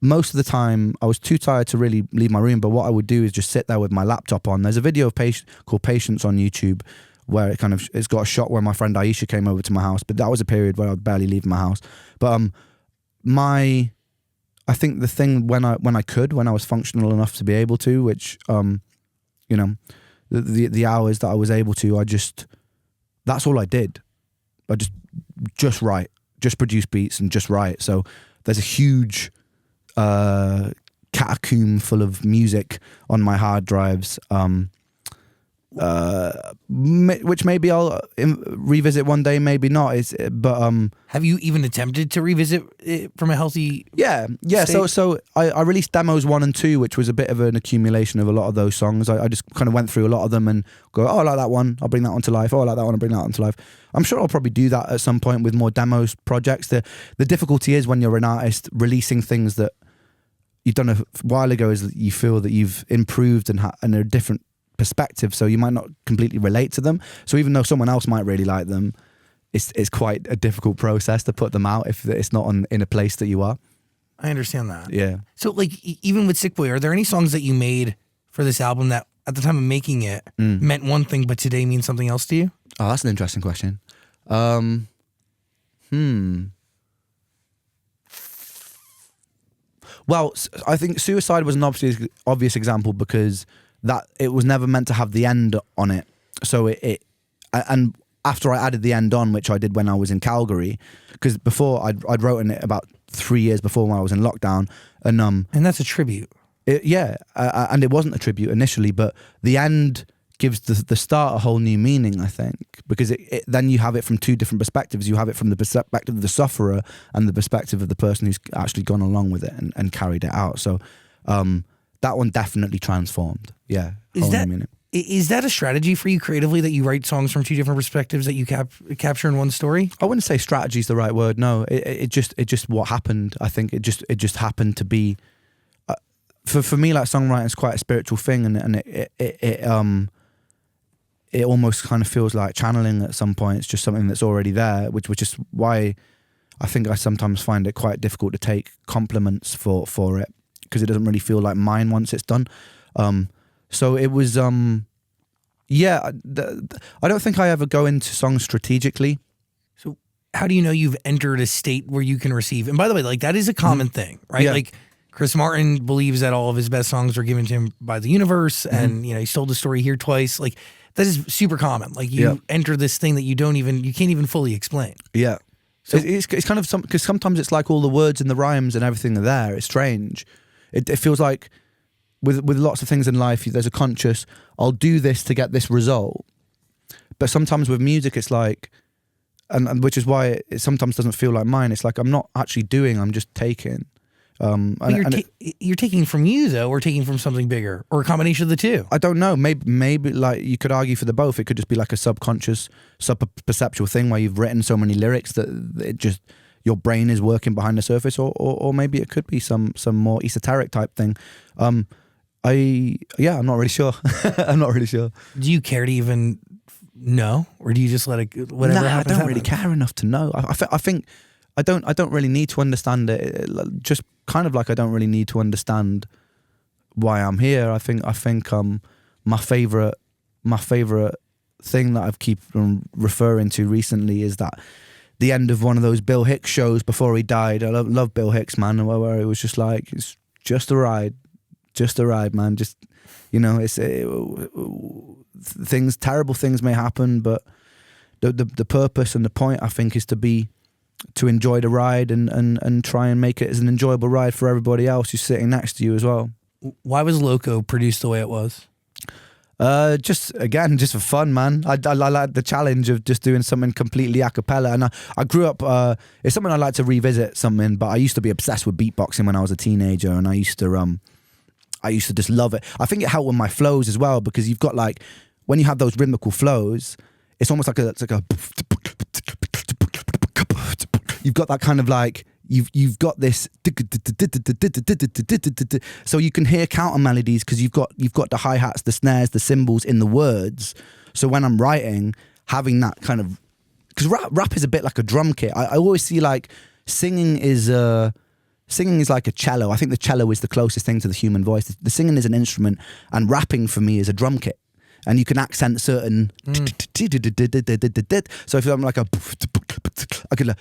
most of the time, I was too tired to really leave my room. But what I would do is just sit there with my laptop on. There's a video of called Patience on YouTube where it's got a shot where my friend Aisha came over to my house. But that was a period where I would barely leave my house. But I think the thing when I was functional enough to be able to, which the hours that I was able to, that's all I did. I just write, just produce beats and just write. So there's a huge catacomb full of music on my hard drives, which maybe I'll revisit one day, maybe not. Have you even attempted to revisit it from a healthy? Yeah. state? So I released demos 1 and 2, which was a bit of an accumulation of a lot of those songs. I just kind of went through a lot of them and go, oh, I like that one, I'll bring that one to life. Oh, I like that one, I'll bring that one to life. I'm sure I'll probably do that at some point with more demos projects. The difficulty is when you're an artist releasing things that you've done a while ago is that you feel that you've improved and a different perspective, so you might not completely relate to them. So even though someone else might really like them, it's quite a difficult process to put them out if it's not in a place that you are. I understand that. Yeah. So like even with Sick Boy, are there any songs that you made for this album that at the time of making it meant one thing but today means something else to you? Oh, that's an interesting question. Well, I think Suicide was an obvious example because that it was never meant to have the end on it. So and after I added the end on, which I did when I was in Calgary, because before I'd written it about 3 years before when I was in lockdown, and that's a tribute. And it wasn't a tribute initially, but the end gives the start a whole new meaning, I think, because then you have it from two different perspectives. You have it from the perspective of the sufferer and the perspective of the person who's actually gone along with it and carried it out. So that one definitely transformed. Yeah. Is that a strategy for you creatively, that you write songs from two different perspectives that you capture in one story? I wouldn't say strategy is the right word. No, it just what happened. I think it just happened to be. For me, like, songwriting is quite a spiritual thing, and it almost kind of feels like channeling at some point. It's just something that's already there, which is why I think I sometimes find it quite difficult to take compliments for it, because it doesn't really feel like mine once it's done. So it was, I don't think I ever go into songs strategically. So how do you know you've entered a state where you can receive? And by the way, like, that is a common thing, right? Yeah. Like, Chris Martin believes that all of his best songs are given to him by the universe, and he told the story here twice. Like, that is super common. Like, you enter this thing that you can't even fully explain. Yeah. So it's kind of because sometimes it's like all the words and the rhymes and everything are there. It's strange. It feels like with lots of things in life, there's a conscious, I'll do this to get this result. But sometimes with music, it's like, and which is why it sometimes doesn't feel like mine. It's like I'm not actually doing, I'm just taking. You're taking from you, though, or taking from something bigger, or a combination of the two. I don't know. Maybe like you could argue for the both. It could just be like a subconscious, sub-perceptual thing where you've written so many lyrics that it just, your brain is working behind the surface, or maybe it could be some more esoteric type thing. I'm not really sure. I'm not really sure. Do you care to even know, or do you just let it whatever happens? I don't really care enough to know. I think I don't really need to understand it. Just kind of like I don't really need to understand why I'm here. I think my favorite thing that I've keep referring to recently is that the end of one of those Bill Hicks shows before he died. I love Bill Hicks, man, where it was just like, it's just a ride, man. Just, it's terrible things may happen, but the purpose and the point, I think, is to enjoy the ride and try and make it as an enjoyable ride for everybody else who's sitting next to you as well. Why was Loco produced the way it was? Just for fun, man. I like the challenge of just doing something completely a cappella. And I grew up, it's something I like to revisit something, but I used to be obsessed with beatboxing when I was a teenager, and I used to just love it. I think it helped with my flows as well, because you've got like, when you have those rhythmical flows, it's almost like you've got that kind of like, you've got this, so you can hear counter melodies because you've got the hi-hats, the snares, the cymbals in the words. So when I'm writing, having that kind of, because rap is a bit like a drum kit. I always see like singing is like a cello. I think the cello is the closest thing to the human voice. The singing is an instrument, and rapping for me is a drum kit. And you can accent certain. So if I'm like I could like,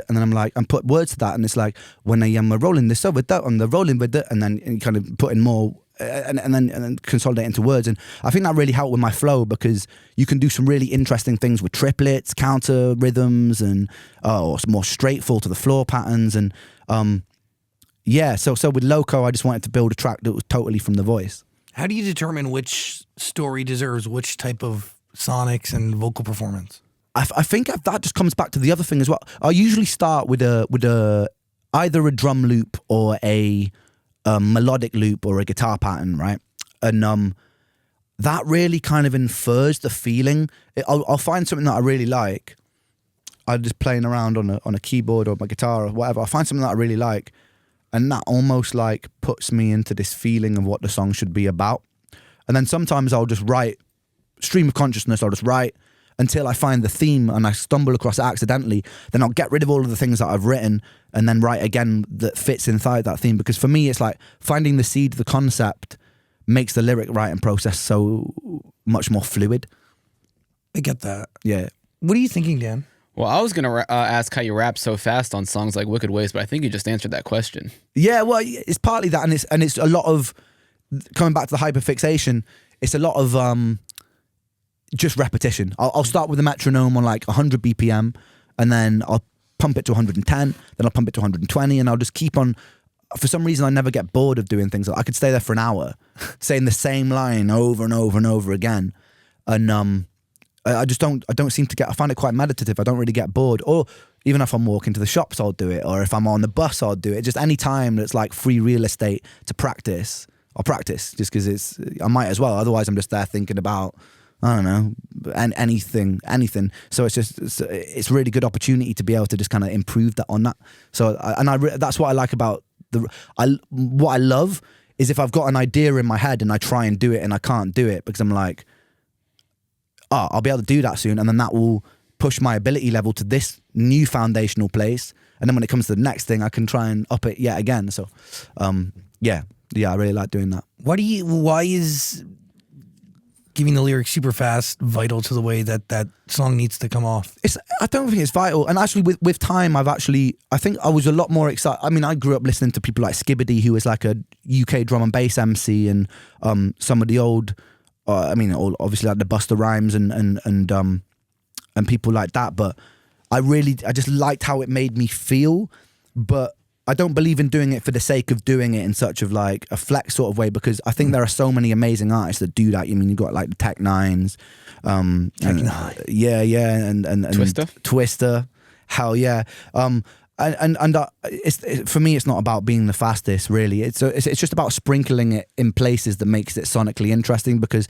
and then I'm put words to that, and it's like, when I am rolling this over that on the rolling with it, and then you kind of put in more and then consolidate into words. And I think that really helped with my flow, because you can do some really interesting things with triplets, counter rhythms, and or more straight fall to the floor patterns. And so with Loco, I just wanted to build a track that was totally from the voice. How do you determine which story deserves which type of sonics and vocal performance? I think that just comes back to the other thing as well. I usually start with either a drum loop or a melodic loop or a guitar pattern, right? And that really kind of infers the feeling. I'll find something that I really like. I'm just playing around on a keyboard or my guitar or whatever. I'll find something that I really like, and that almost like puts me into this feeling of what the song should be about. And then sometimes I'll just write, stream of consciousness, I'll just write until I find the theme and I stumble across it accidentally. Then I'll get rid of all of the things that I've written and then write again that fits inside that theme. Because for me, it's like finding the seed, the concept makes the lyric writing process so much more fluid. I get that. Yeah. What are you thinking, Dan? Well, I was going to ask how you rap so fast on songs like Wicked Ways, but I think you just answered that question. Yeah, well, it's partly that, and it's a lot of, coming back to the hyperfixation, it's a lot of just repetition. I'll start with a metronome on like 100 BPM, and then I'll pump it to 110, then I'll pump it to 120, and I'll just keep on. For some reason, I never get bored of doing things. I could stay there for an hour, saying the same line over and over and over again, and I just don't seem to get. I find it quite meditative. I don't really get bored. Or even if I'm walking to the shops, I'll do it. Or if I'm on the bus, I'll do it. Just any time that's like free real estate to practice, I'll practice just because I might as well. Otherwise, I'm just there thinking about, I don't know, anything. So it's really good opportunity to be able to just kind of improve that on that. So that's what I like about what I love is if I've got an idea in my head and I try and do it and I can't do it because I'm like, I'll be able to do that soon, and then that will push my ability level to this new foundational place, and then when it comes to the next thing, I can try and up it yet again. So, yeah, I really like doing that. Why is giving the lyrics super fast vital to the way that song needs to come off? I don't think it's vital, and actually with time, I think I was a lot more excited. I mean, I grew up listening to people like Skibbity, who was like a UK drum and bass MC, and some of the old. Obviously like the Busta Rhymes and people like that, but I just liked how it made me feel, but I don't believe in doing it for the sake of doing it in such of like a flex sort of way, because I think there are so many amazing artists that do that. You've got like the Tech Nines, and Twister, hell yeah. For me, it's not about being the fastest, really. It's just about sprinkling it in places that makes it sonically interesting. Because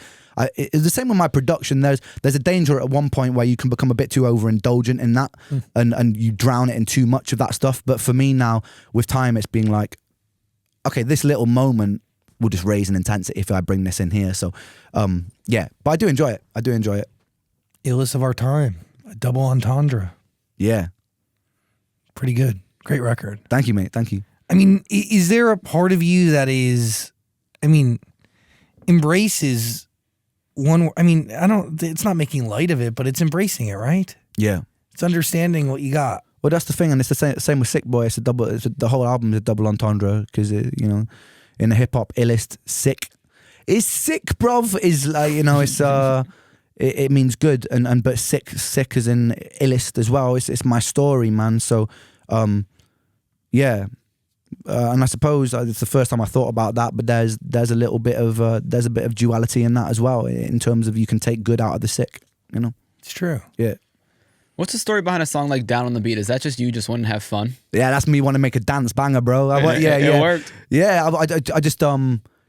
it's the same with my production. There's a danger at one point where you can become a bit too overindulgent in that, and you drown it in too much of that stuff. But for me now, with time, it's being like, okay, this little moment will just raise an intensity if I bring this in here. So, yeah, but I do enjoy it. Illest of our time, a double entendre. Yeah. Pretty good. Great record. Thank you, mate. Thank you. I mean, is there a part of you that is, embrace is one, it's not making light of it, but it's embracing it, right? Yeah. It's understanding what you got. Well, that's the thing, and it's the same with Sick Boy. The whole album is a double entendre, because, in the hip-hop illest, sick. It's sick, bruv. Is like, you know, it's it means good, and but sick as in illest as well. It's my story, man. So yeah. And I suppose it's the first time I thought about that, but there's a little bit of there's a bit of duality in that as well, in terms of you can take good out of the sick, you know. It's true. Yeah. What's the story behind a song like "Down on the Beat"? Is that just you just wanting to have fun? Yeah, that's me wanting to make a dance banger, bro. It worked. Yeah, I just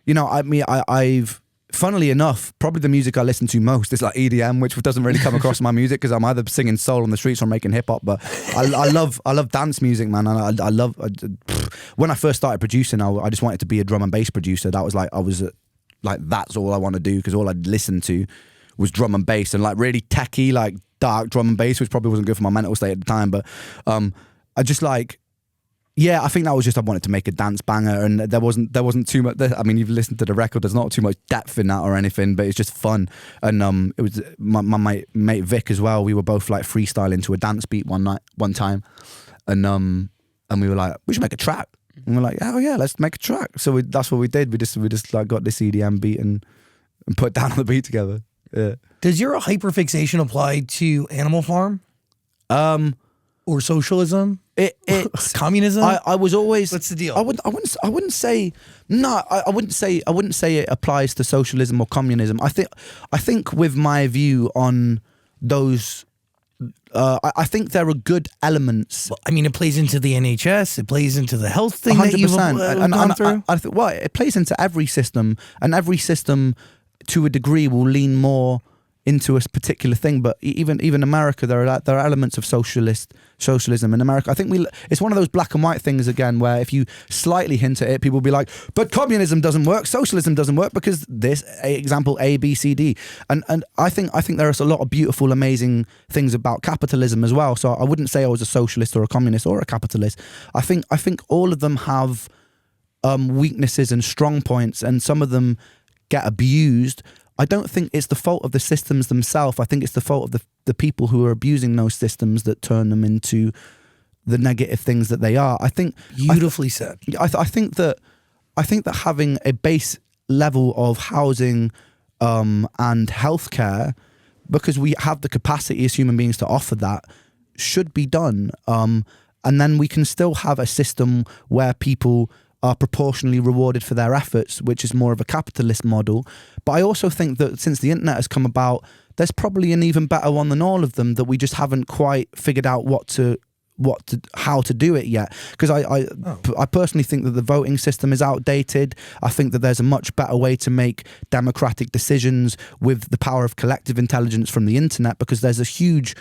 you know, I've funnily enough, probably the music I listen to most is like EDM, which doesn't really come across my music because I'm either singing soul on the streets or making hip hop. But I love dance music, man. And I love when I first started producing, I just wanted to be a drum and bass producer. That was like that's all I want to do, because all I'd listen to was drum and bass, and like really techie, like dark drum and bass, which probably wasn't good for my mental state at the time. But I just like. Yeah, I think that was just I wanted to make a dance banger, and there wasn't too much. I mean, you've listened to the record. There's not too much depth in that or anything, but it's just fun. And it was my mate Vic as well. We were both like freestyling to a dance beat one time, and we were like, we should make a track. And we're like, oh yeah, let's make a track. So that's what we did. We just like got this EDM beat and put Down on the Beat together. Yeah. Does your hyperfixation apply to Animal Farm? Or socialism? It's communism? I was always. What's the deal? I wouldn't say no. I wouldn't say it applies to socialism or communism. I think with my view on those, I think there are good elements. Well, I mean, it plays into the NHS. It plays into the health thing that you've gone through. Well, it plays into every system, and every system, to a degree, will lean more into a particular thing. But even America, there are elements of socialism in America. I think it's one of those black and white things again, where if you slightly hint at it, people will be like, but communism doesn't work, socialism doesn't work because this example A, B, C, D. And I think there are a lot of beautiful, amazing things about capitalism as well. So I wouldn't say I was a socialist or a communist or a capitalist. I think all of them have weaknesses and strong points, and some of them get abused. I don't think it's the fault of the systems themselves. I think it's the fault of the people who are abusing those systems that turn them into the negative things that they are. I think beautifully said. I think that having a base level of housing and healthcare, because we have the capacity as human beings to offer that, should be done. And then we can still have a system where people are proportionally rewarded for their efforts, which is more of a capitalist model. But I also think that since the internet has come about, there's probably an even better one than all of them, that we just haven't quite figured out how to do it yet. Because I personally think that the voting system is outdated. I think that there's a much better way to make democratic decisions with the power of collective intelligence from the internet, because there's a huge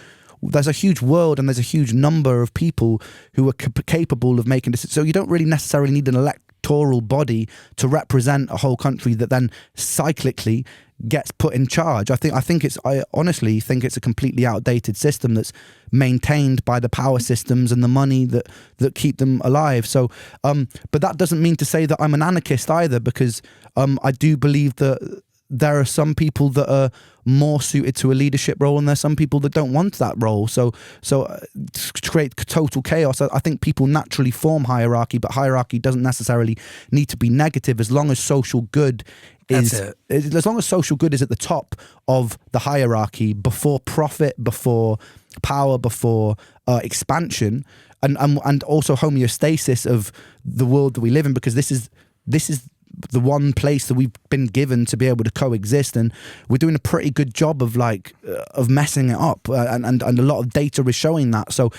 world and there's a huge number of people who are capable of making decisions. So you don't really necessarily need an electoral body to represent a whole country that then cyclically gets put in charge. I honestly think it's a completely outdated system that's maintained by the power systems and the money that keep them alive. So, but that doesn't mean to say that I'm an anarchist either, because I do believe that there are some people that are more suited to a leadership role, and there's some people that don't want that role. So to create total chaos, I think people naturally form hierarchy, but hierarchy doesn't necessarily need to be negative as long as social good is as long as social good is at the top of the hierarchy, before profit, before power, before expansion, and also homeostasis of the world that we live in, because this is the one place that we've been given to be able to coexist, and we're doing a pretty good job of messing it up, and a lot of data is showing that. So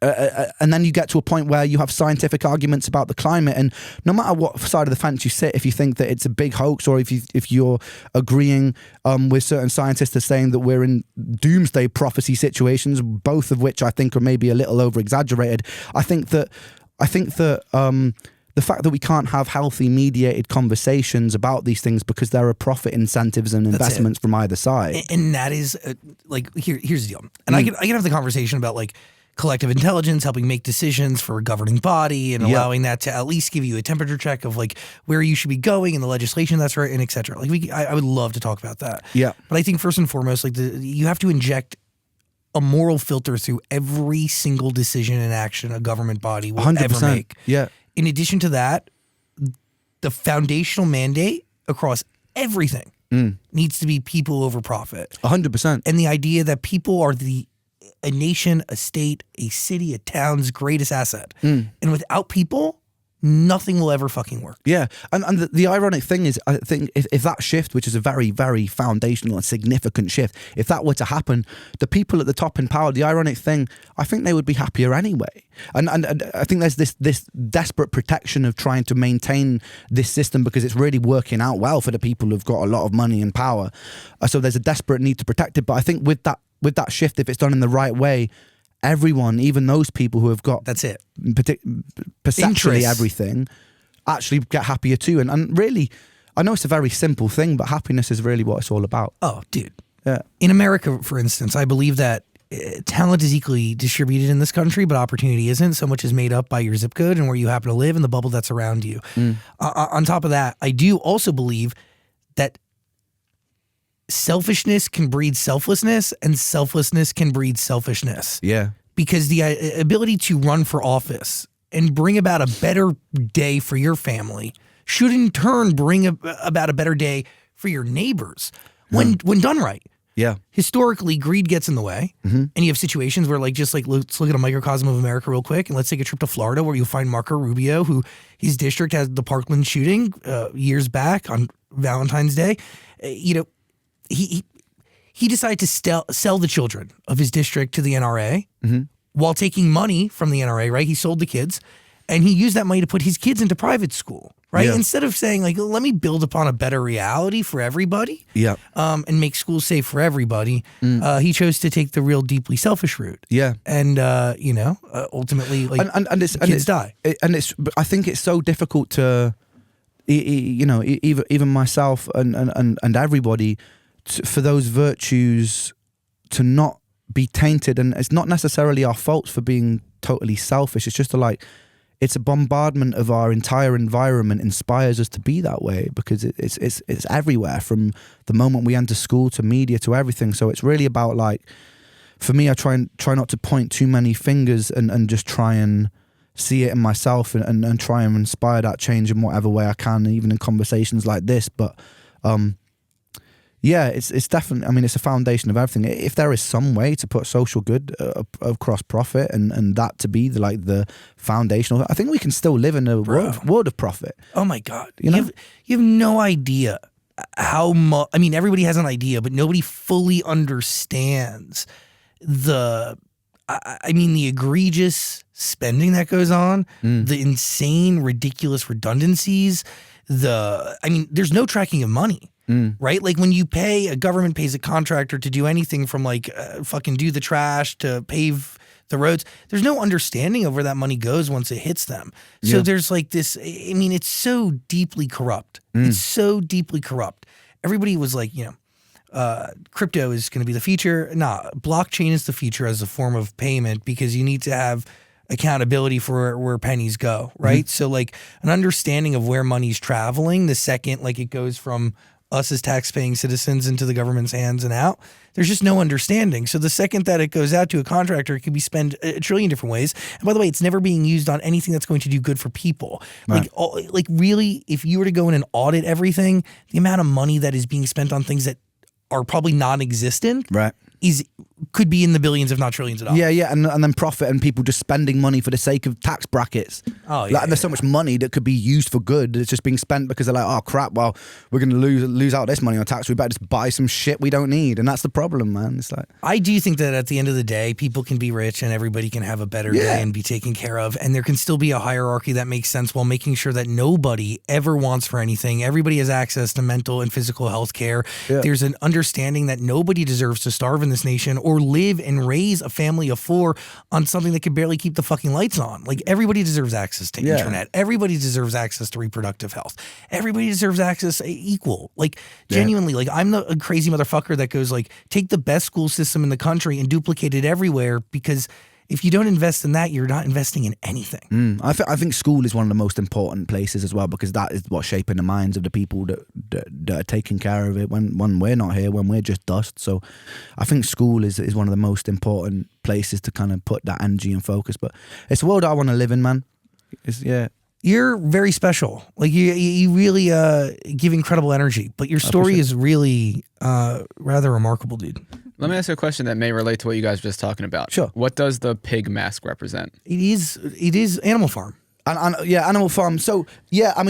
and then you get to a point where you have scientific arguments about the climate, and no matter what side of the fence you sit, if you think that it's a big hoax, or if you're agreeing with certain scientists that are saying that we're in doomsday prophecy situations, both of which I think are maybe a little over exaggerated, I think that the fact that we can't have healthy mediated conversations about these things because there are profit incentives and investments from either side. And that is here's the deal. And I can have the conversation about like collective intelligence, helping make decisions for a governing body, and allowing that to at least give you a temperature check of like where you should be going and the legislation that's right, and et cetera. Like I would love to talk about that. Yeah. But I think first and foremost, like you have to inject a moral filter through every single decision and action a government body will 100%. Ever make. Yeah. In addition to that, the foundational mandate across everything needs to be people over profit. 100%. And the idea that people are a nation, a state, a city, a town's greatest asset. And without people, nothing will ever fucking work. Yeah. And the ironic thing is, I think if that shift, which is a very, very foundational and significant shift, if that were to happen, the people at the top in power, the ironic thing, I think they would be happier anyway. And I think there's this desperate protection of trying to maintain this system because it's really working out well for the people who've got a lot of money and power. So there's a desperate need to protect it. But I think with that shift, if it's done in the right way, everyone, even those people who have got that's it, perceptually everything, actually get happier too. And really, I know it's a very simple thing, but happiness is really what it's all about. Oh, dude. Yeah. In America, for instance, I believe that talent is equally distributed in this country, but opportunity isn't. So much is made up by your zip code and where you happen to live and the bubble that's around you. On top of that, I do also believe that selfishness can breed selflessness and selflessness can breed selfishness. Yeah. Because the ability to run for office and bring about a better day for your family should in turn bring about a better day for your neighbors when done right. Yeah. Historically, greed gets in the way, and you have situations where, let's look at a microcosm of America real quick, and let's take a trip to Florida where you'll find Marco Rubio, who his district had the Parkland shooting years back on Valentine's Day. He decided to sell the children of his district to the NRA while taking money from the NRA, right? He sold the kids, and he used that money to put his kids into private school, right? Yeah. Instead of saying, let me build upon a better reality for everybody and make schools safe for everybody, he chose to take the real deeply selfish route. Yeah. And, ultimately, kids die. I think it's so difficult to, even myself and everybody, for those virtues to not be tainted. And it's not necessarily our fault for being totally selfish. It's just it's a bombardment of our entire environment inspires us to be that way because it's everywhere from the moment we enter school to media to everything. So it's really about, for me, I try not to point too many fingers and just try and see it in myself and try and inspire that change in whatever way I can, even in conversations like this. But yeah, it's definitely, it's a foundation of everything. If there is some way to put social good across profit and that to be the foundational, I think we can still live in a world of profit. Oh my God. You have no idea how much, everybody has an idea, but nobody fully understands the egregious spending that goes on, the insane, ridiculous redundancies, there's no tracking of money. Right? Like when you a government pays a contractor to do anything from fucking do the trash to pave the roads, there's no understanding of where that money goes once it hits them. So there's this, it's so deeply corrupt. It's so deeply corrupt. Everybody was crypto is going to be the future. Nah, blockchain is the future as a form of payment because you need to have accountability for where pennies go, right? So an understanding of where money's traveling the second it goes from us as tax-paying citizens into the government's hands and out, there's just no understanding. So the second that it goes out to a contractor, it can be spent a trillion different ways. And by the way, it's never being used on anything that's going to do good for people. Right. Really, if you were to go in and audit everything, the amount of money that is being spent on things that are probably non-existent, right, could be in the billions, if not trillions of dollars. Yeah, and then profit and people just spending money for the sake of tax brackets. Oh, yeah. And there's so much money that could be used for good. It's just being spent because they're like, oh crap, well, we're going to lose out this money on tax. We better just buy some shit we don't need. And that's the problem, man. It's I do think that at the end of the day, people can be rich and everybody can have a better day and be taken care of. And there can still be a hierarchy that makes sense while making sure that nobody ever wants for anything. Everybody has access to mental and physical health care. Yeah. There's an understanding that nobody deserves to starve in this nation or live and raise a family of 4 on something that can barely keep the fucking lights on. Everybody deserves access to internet. Everybody deserves access to reproductive health. Everybody deserves access equal. Genuinely, I'm the crazy motherfucker that goes take the best school system in the country and duplicate it everywhere because if you don't invest in that, you're not investing in anything. I think school is one of the most important places as well because that is what's shaping the minds of the people that are taking care of it when we're not here, when we're just dust. So I think school is one of the most important places to kind of put that energy and focus. But it's a world I want to live in, man. You're very special. Like you really give incredible energy. But your story is really rather remarkable, dude. Let me ask you a question that may relate to what you guys were just talking about. Sure. What does the pig mask represent? It is Animal Farm. And yeah, Animal Farm. So yeah, I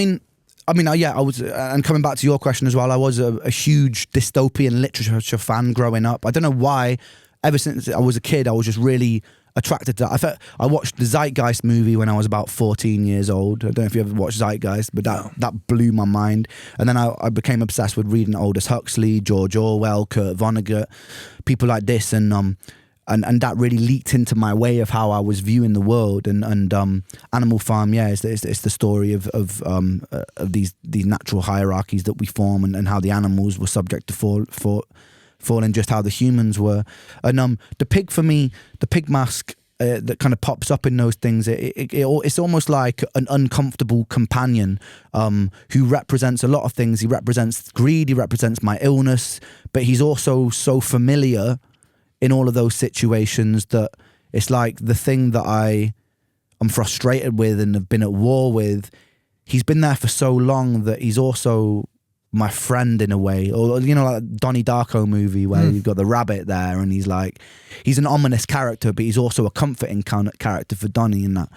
was, and coming back to your question as well, I was a huge dystopian literature fan growing up. I don't know why. Ever since I was a kid, I was just really attracted to that. I watched the Zeitgeist movie when I was about 14 years old. I don't know if you ever watched Zeitgeist, but that blew my mind. And then I became obsessed with reading Aldous Huxley, George Orwell, Kurt Vonnegut, people like this, and that really leaked into my way of how I was viewing the world. And Animal Farm, yeah, it's the story of these natural hierarchies that we form, and how the animals were subject to falling, just how the humans were. And the pig, for me, the pig mask that kind of pops up in those things, it's almost like an uncomfortable companion who represents a lot of things. He represents greed, he represents my illness, but he's also so familiar in all of those situations that it's like the thing that I'm frustrated with and have been at war with, he's been there for so long that he's also my friend in a way. Or, you know, like Donnie Darko movie where you've got the rabbit there, and he's an ominous character, but he's also a comforting character for Donnie in that.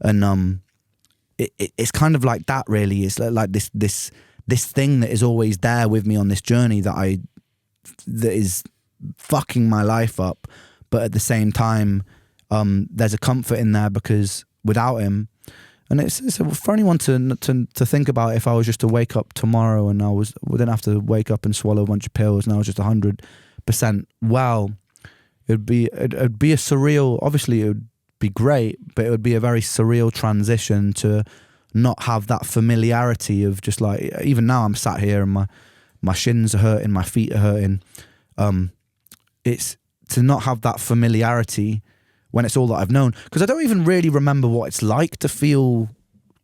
And it's kind of like that, really. It's like this thing that is always there with me on this journey that is fucking my life up, but at the same time there's a comfort in there, because without him, and it's for anyone to think about, if I was just to wake up tomorrow and we didn't have to wake up and swallow a bunch of pills and I was just 100% well, it'd be a surreal, obviously it would be great, but it would be a very surreal transition to not have that familiarity of just like, even now I'm sat here and my shins are hurting, my feet are hurting. It's to not have that familiarity when it's all that I've known, because I don't even really remember what it's like to feel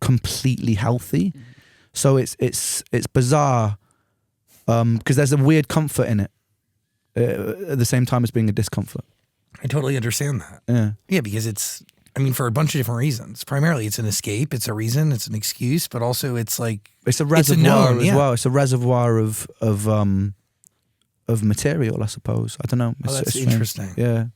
completely healthy. So it's bizarre, because there's a weird comfort in it at the same time as being a discomfort. I totally understand that. Yeah, because for a bunch of different reasons. Primarily, it's an escape, it's a reason, it's an excuse, but also it's like it's a reservoir as well. It's a reservoir of material, I suppose. I don't know. That's interesting. Yeah.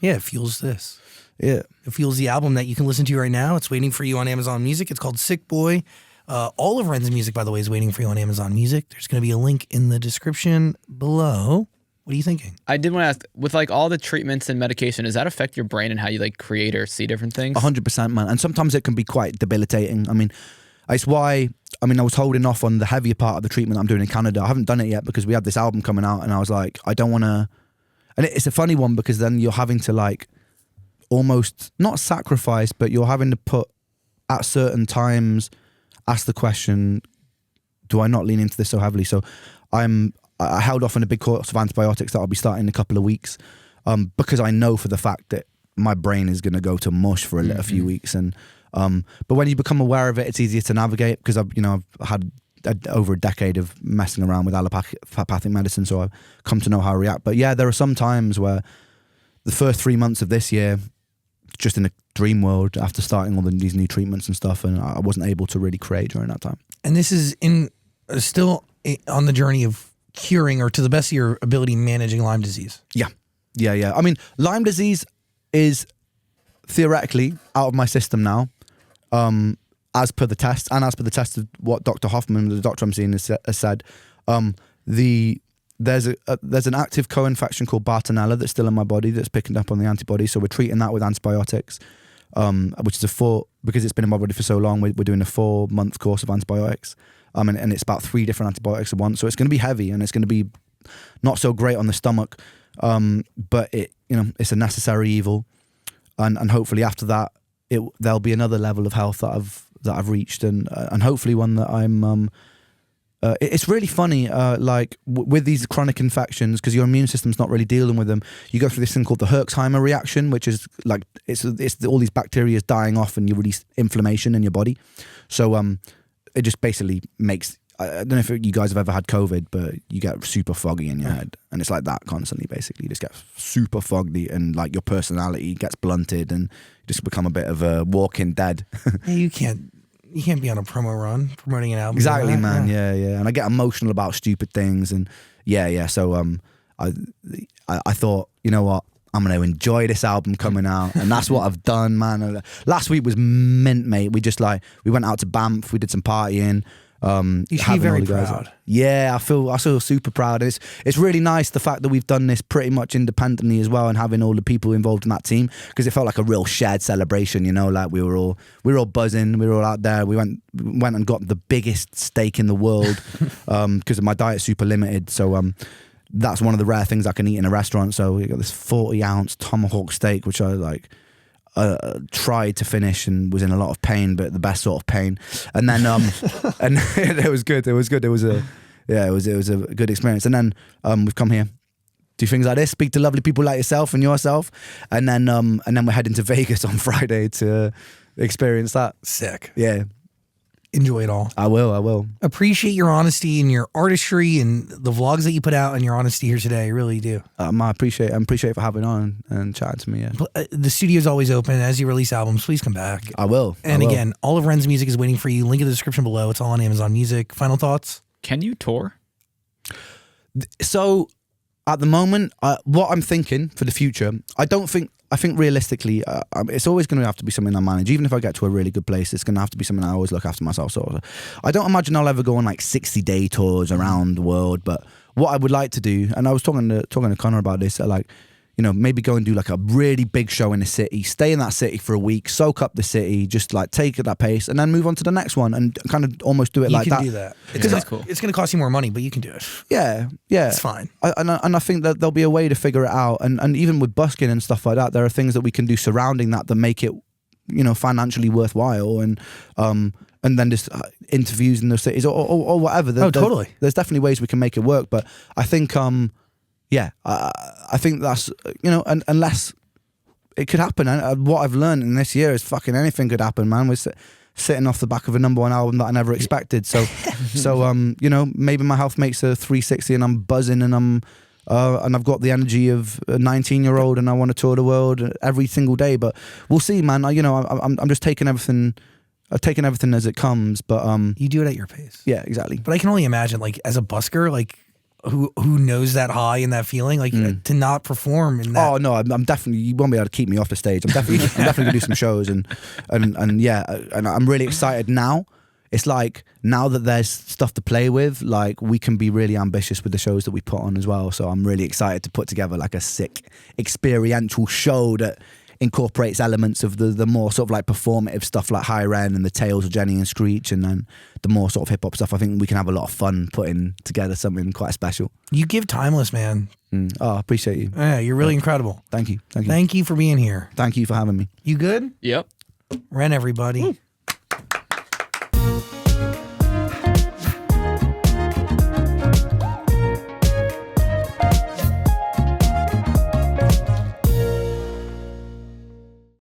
Yeah, it fuels this. Yeah. It fuels the album that you can listen to right now. It's waiting for you on Amazon Music. It's called Sick Boy. All of Ren's music, by the way, is waiting for you on Amazon Music. There's going to be a link in the description below. What are you thinking? I did want to ask, with like all the treatments and medication, does that affect your brain and how you like create or see different things? 100%, man. And sometimes it can be quite debilitating. It's why, I was holding off on the heavier part of the treatment I'm doing in Canada. I haven't done it yet because we had this album coming out, and I was like, I don't want to. And it's a funny one, because then you're having to like almost not sacrifice, but you're having to put at certain times, ask the question, do I not lean into this so heavily? So I held off on a big course of antibiotics that I'll be starting in a couple of weeks, because I know for the fact that my brain is going to go to mush for a few weeks. And but when you become aware of it, it's easier to navigate, because I've had over a decade of messing around with allopathic medicine, so I've come to know how to react. But yeah, there are some times where the first 3 months of this year, just in a dream world after starting all these new treatments and stuff, and I wasn't able to really create during that time. And this is still on the journey of curing, or to the best of your ability, managing Lyme disease. Yeah. Lyme disease is theoretically out of my system now, as per the test, and as per the test of what Dr. Hoffman, the doctor I'm seeing, has said. There's an active co-infection called Bartonella that's still in my body that's picking up on the antibodies, so we're treating that with antibiotics, which is because it's been in my body for so long, we're doing a 4-month course of antibiotics, and it's about 3 different antibiotics at once, so it's going to be heavy and it's going to be not so great on the stomach, but it's a necessary evil, and hopefully after that there'll be another level of health that I've reached, and hopefully one that I'm. It's really funny, with these chronic infections, because your immune system's not really dealing with them. You go through this thing called the Herxheimer reaction, which is like it's all these bacteria dying off, and you release inflammation in your body. So it just basically makes. I don't know if you guys have ever had COVID, but you get super foggy in your head, and it's like that constantly. Basically, you just get super foggy, and like your personality gets blunted, and you just become a bit of a walking dead. You can't You can't be on a promo run promoting an album. Exactly, like that. man. Yeah. And I get emotional about stupid things, and yeah. So I thought, you know what, I'm gonna enjoy this album coming out, and that's what I've done, man. Last week was mint, mate. We went out to Banff, we did some partying. You should be having very all the guys proud. Yeah, I feel super proud. It's really nice the fact that we've done this pretty much independently as well, and having all the people involved in that team, because it felt like a real shared celebration. You know, like we were all buzzing, we were all out there. We went and got the biggest steak in the world because my diet's super limited. So that's one of the rare things I can eat in a restaurant. So we got this 40-ounce tomahawk steak, which I tried to finish and was in a lot of pain, but the best sort of pain. And then and it was good. It was a good experience. And then we've come here, do things like this, speak to lovely people like yourself and yourself, and then we're heading to Vegas on Friday to experience that. Sick. Yeah. Enjoy it all. I will. Appreciate your honesty and your artistry and the vlogs that you put out and your honesty here today. I really do. I appreciate it for having on and chatting to me. Yeah. The studio's always open. As you release albums, please come back. I will. And again, all of Ren's music is waiting for you. Link in the description below. It's all on Amazon Music. Final thoughts? Can you tour? So at the moment, what I'm thinking for the future, I think realistically, it's always going to have to be something I manage. Even if I get to a really good place, it's going to have to be something I always look after myself. So I don't imagine I'll ever go on like 60-day tours around the world. But what I would like to do, and I was talking to Connor about this, like, you know, maybe go and do like a really big show in a city, stay in that city for a week, soak up the city, just like take it that pace, and then move on to the next one, and kind of almost do it like that. You can do that. That's cool. It's going to cost you more money, but you can do it. Yeah. It's fine. And I think that there'll be a way to figure it out. And even with busking and stuff like that, there are things that we can do surrounding that make it, you know, financially worthwhile. And then just interviews in those cities or whatever. Totally. There's definitely ways we can make it work. But I think, I think that's, you know, unless it could happen. And what I've learned in this year is fucking anything could happen, man. We're sitting off the back of a #1 album that I never expected. So, you know, maybe my health makes a 360 and I'm buzzing and I've got the energy of a 19-year-old and I want to tour the world every single day. But we'll see, man. I'm just taking everything. I've taken everything as it comes. But you do it at your pace. Yeah, exactly. But I can only imagine, like, as a busker, like, who knows that high and that feeling, like to not perform in that. Oh no, I'm definitely, you won't be able to keep me off the stage. I'm definitely gonna do some shows and I'm really excited now. It's like now that there's stuff to play with, like we can be really ambitious with the shows that we put on as well. So I'm really excited to put together like a sick experiential show that incorporates elements of the more sort of like performative stuff like High Ren and the Tales of Jenny and Screech, and then the more sort of hip hop stuff. I think we can have a lot of fun putting together something quite special. You give timeless, man. Oh, I appreciate you. Yeah, you're really incredible. Thank you. Thank you for being here. Thank you for having me. You good? Yep. Ren, everybody.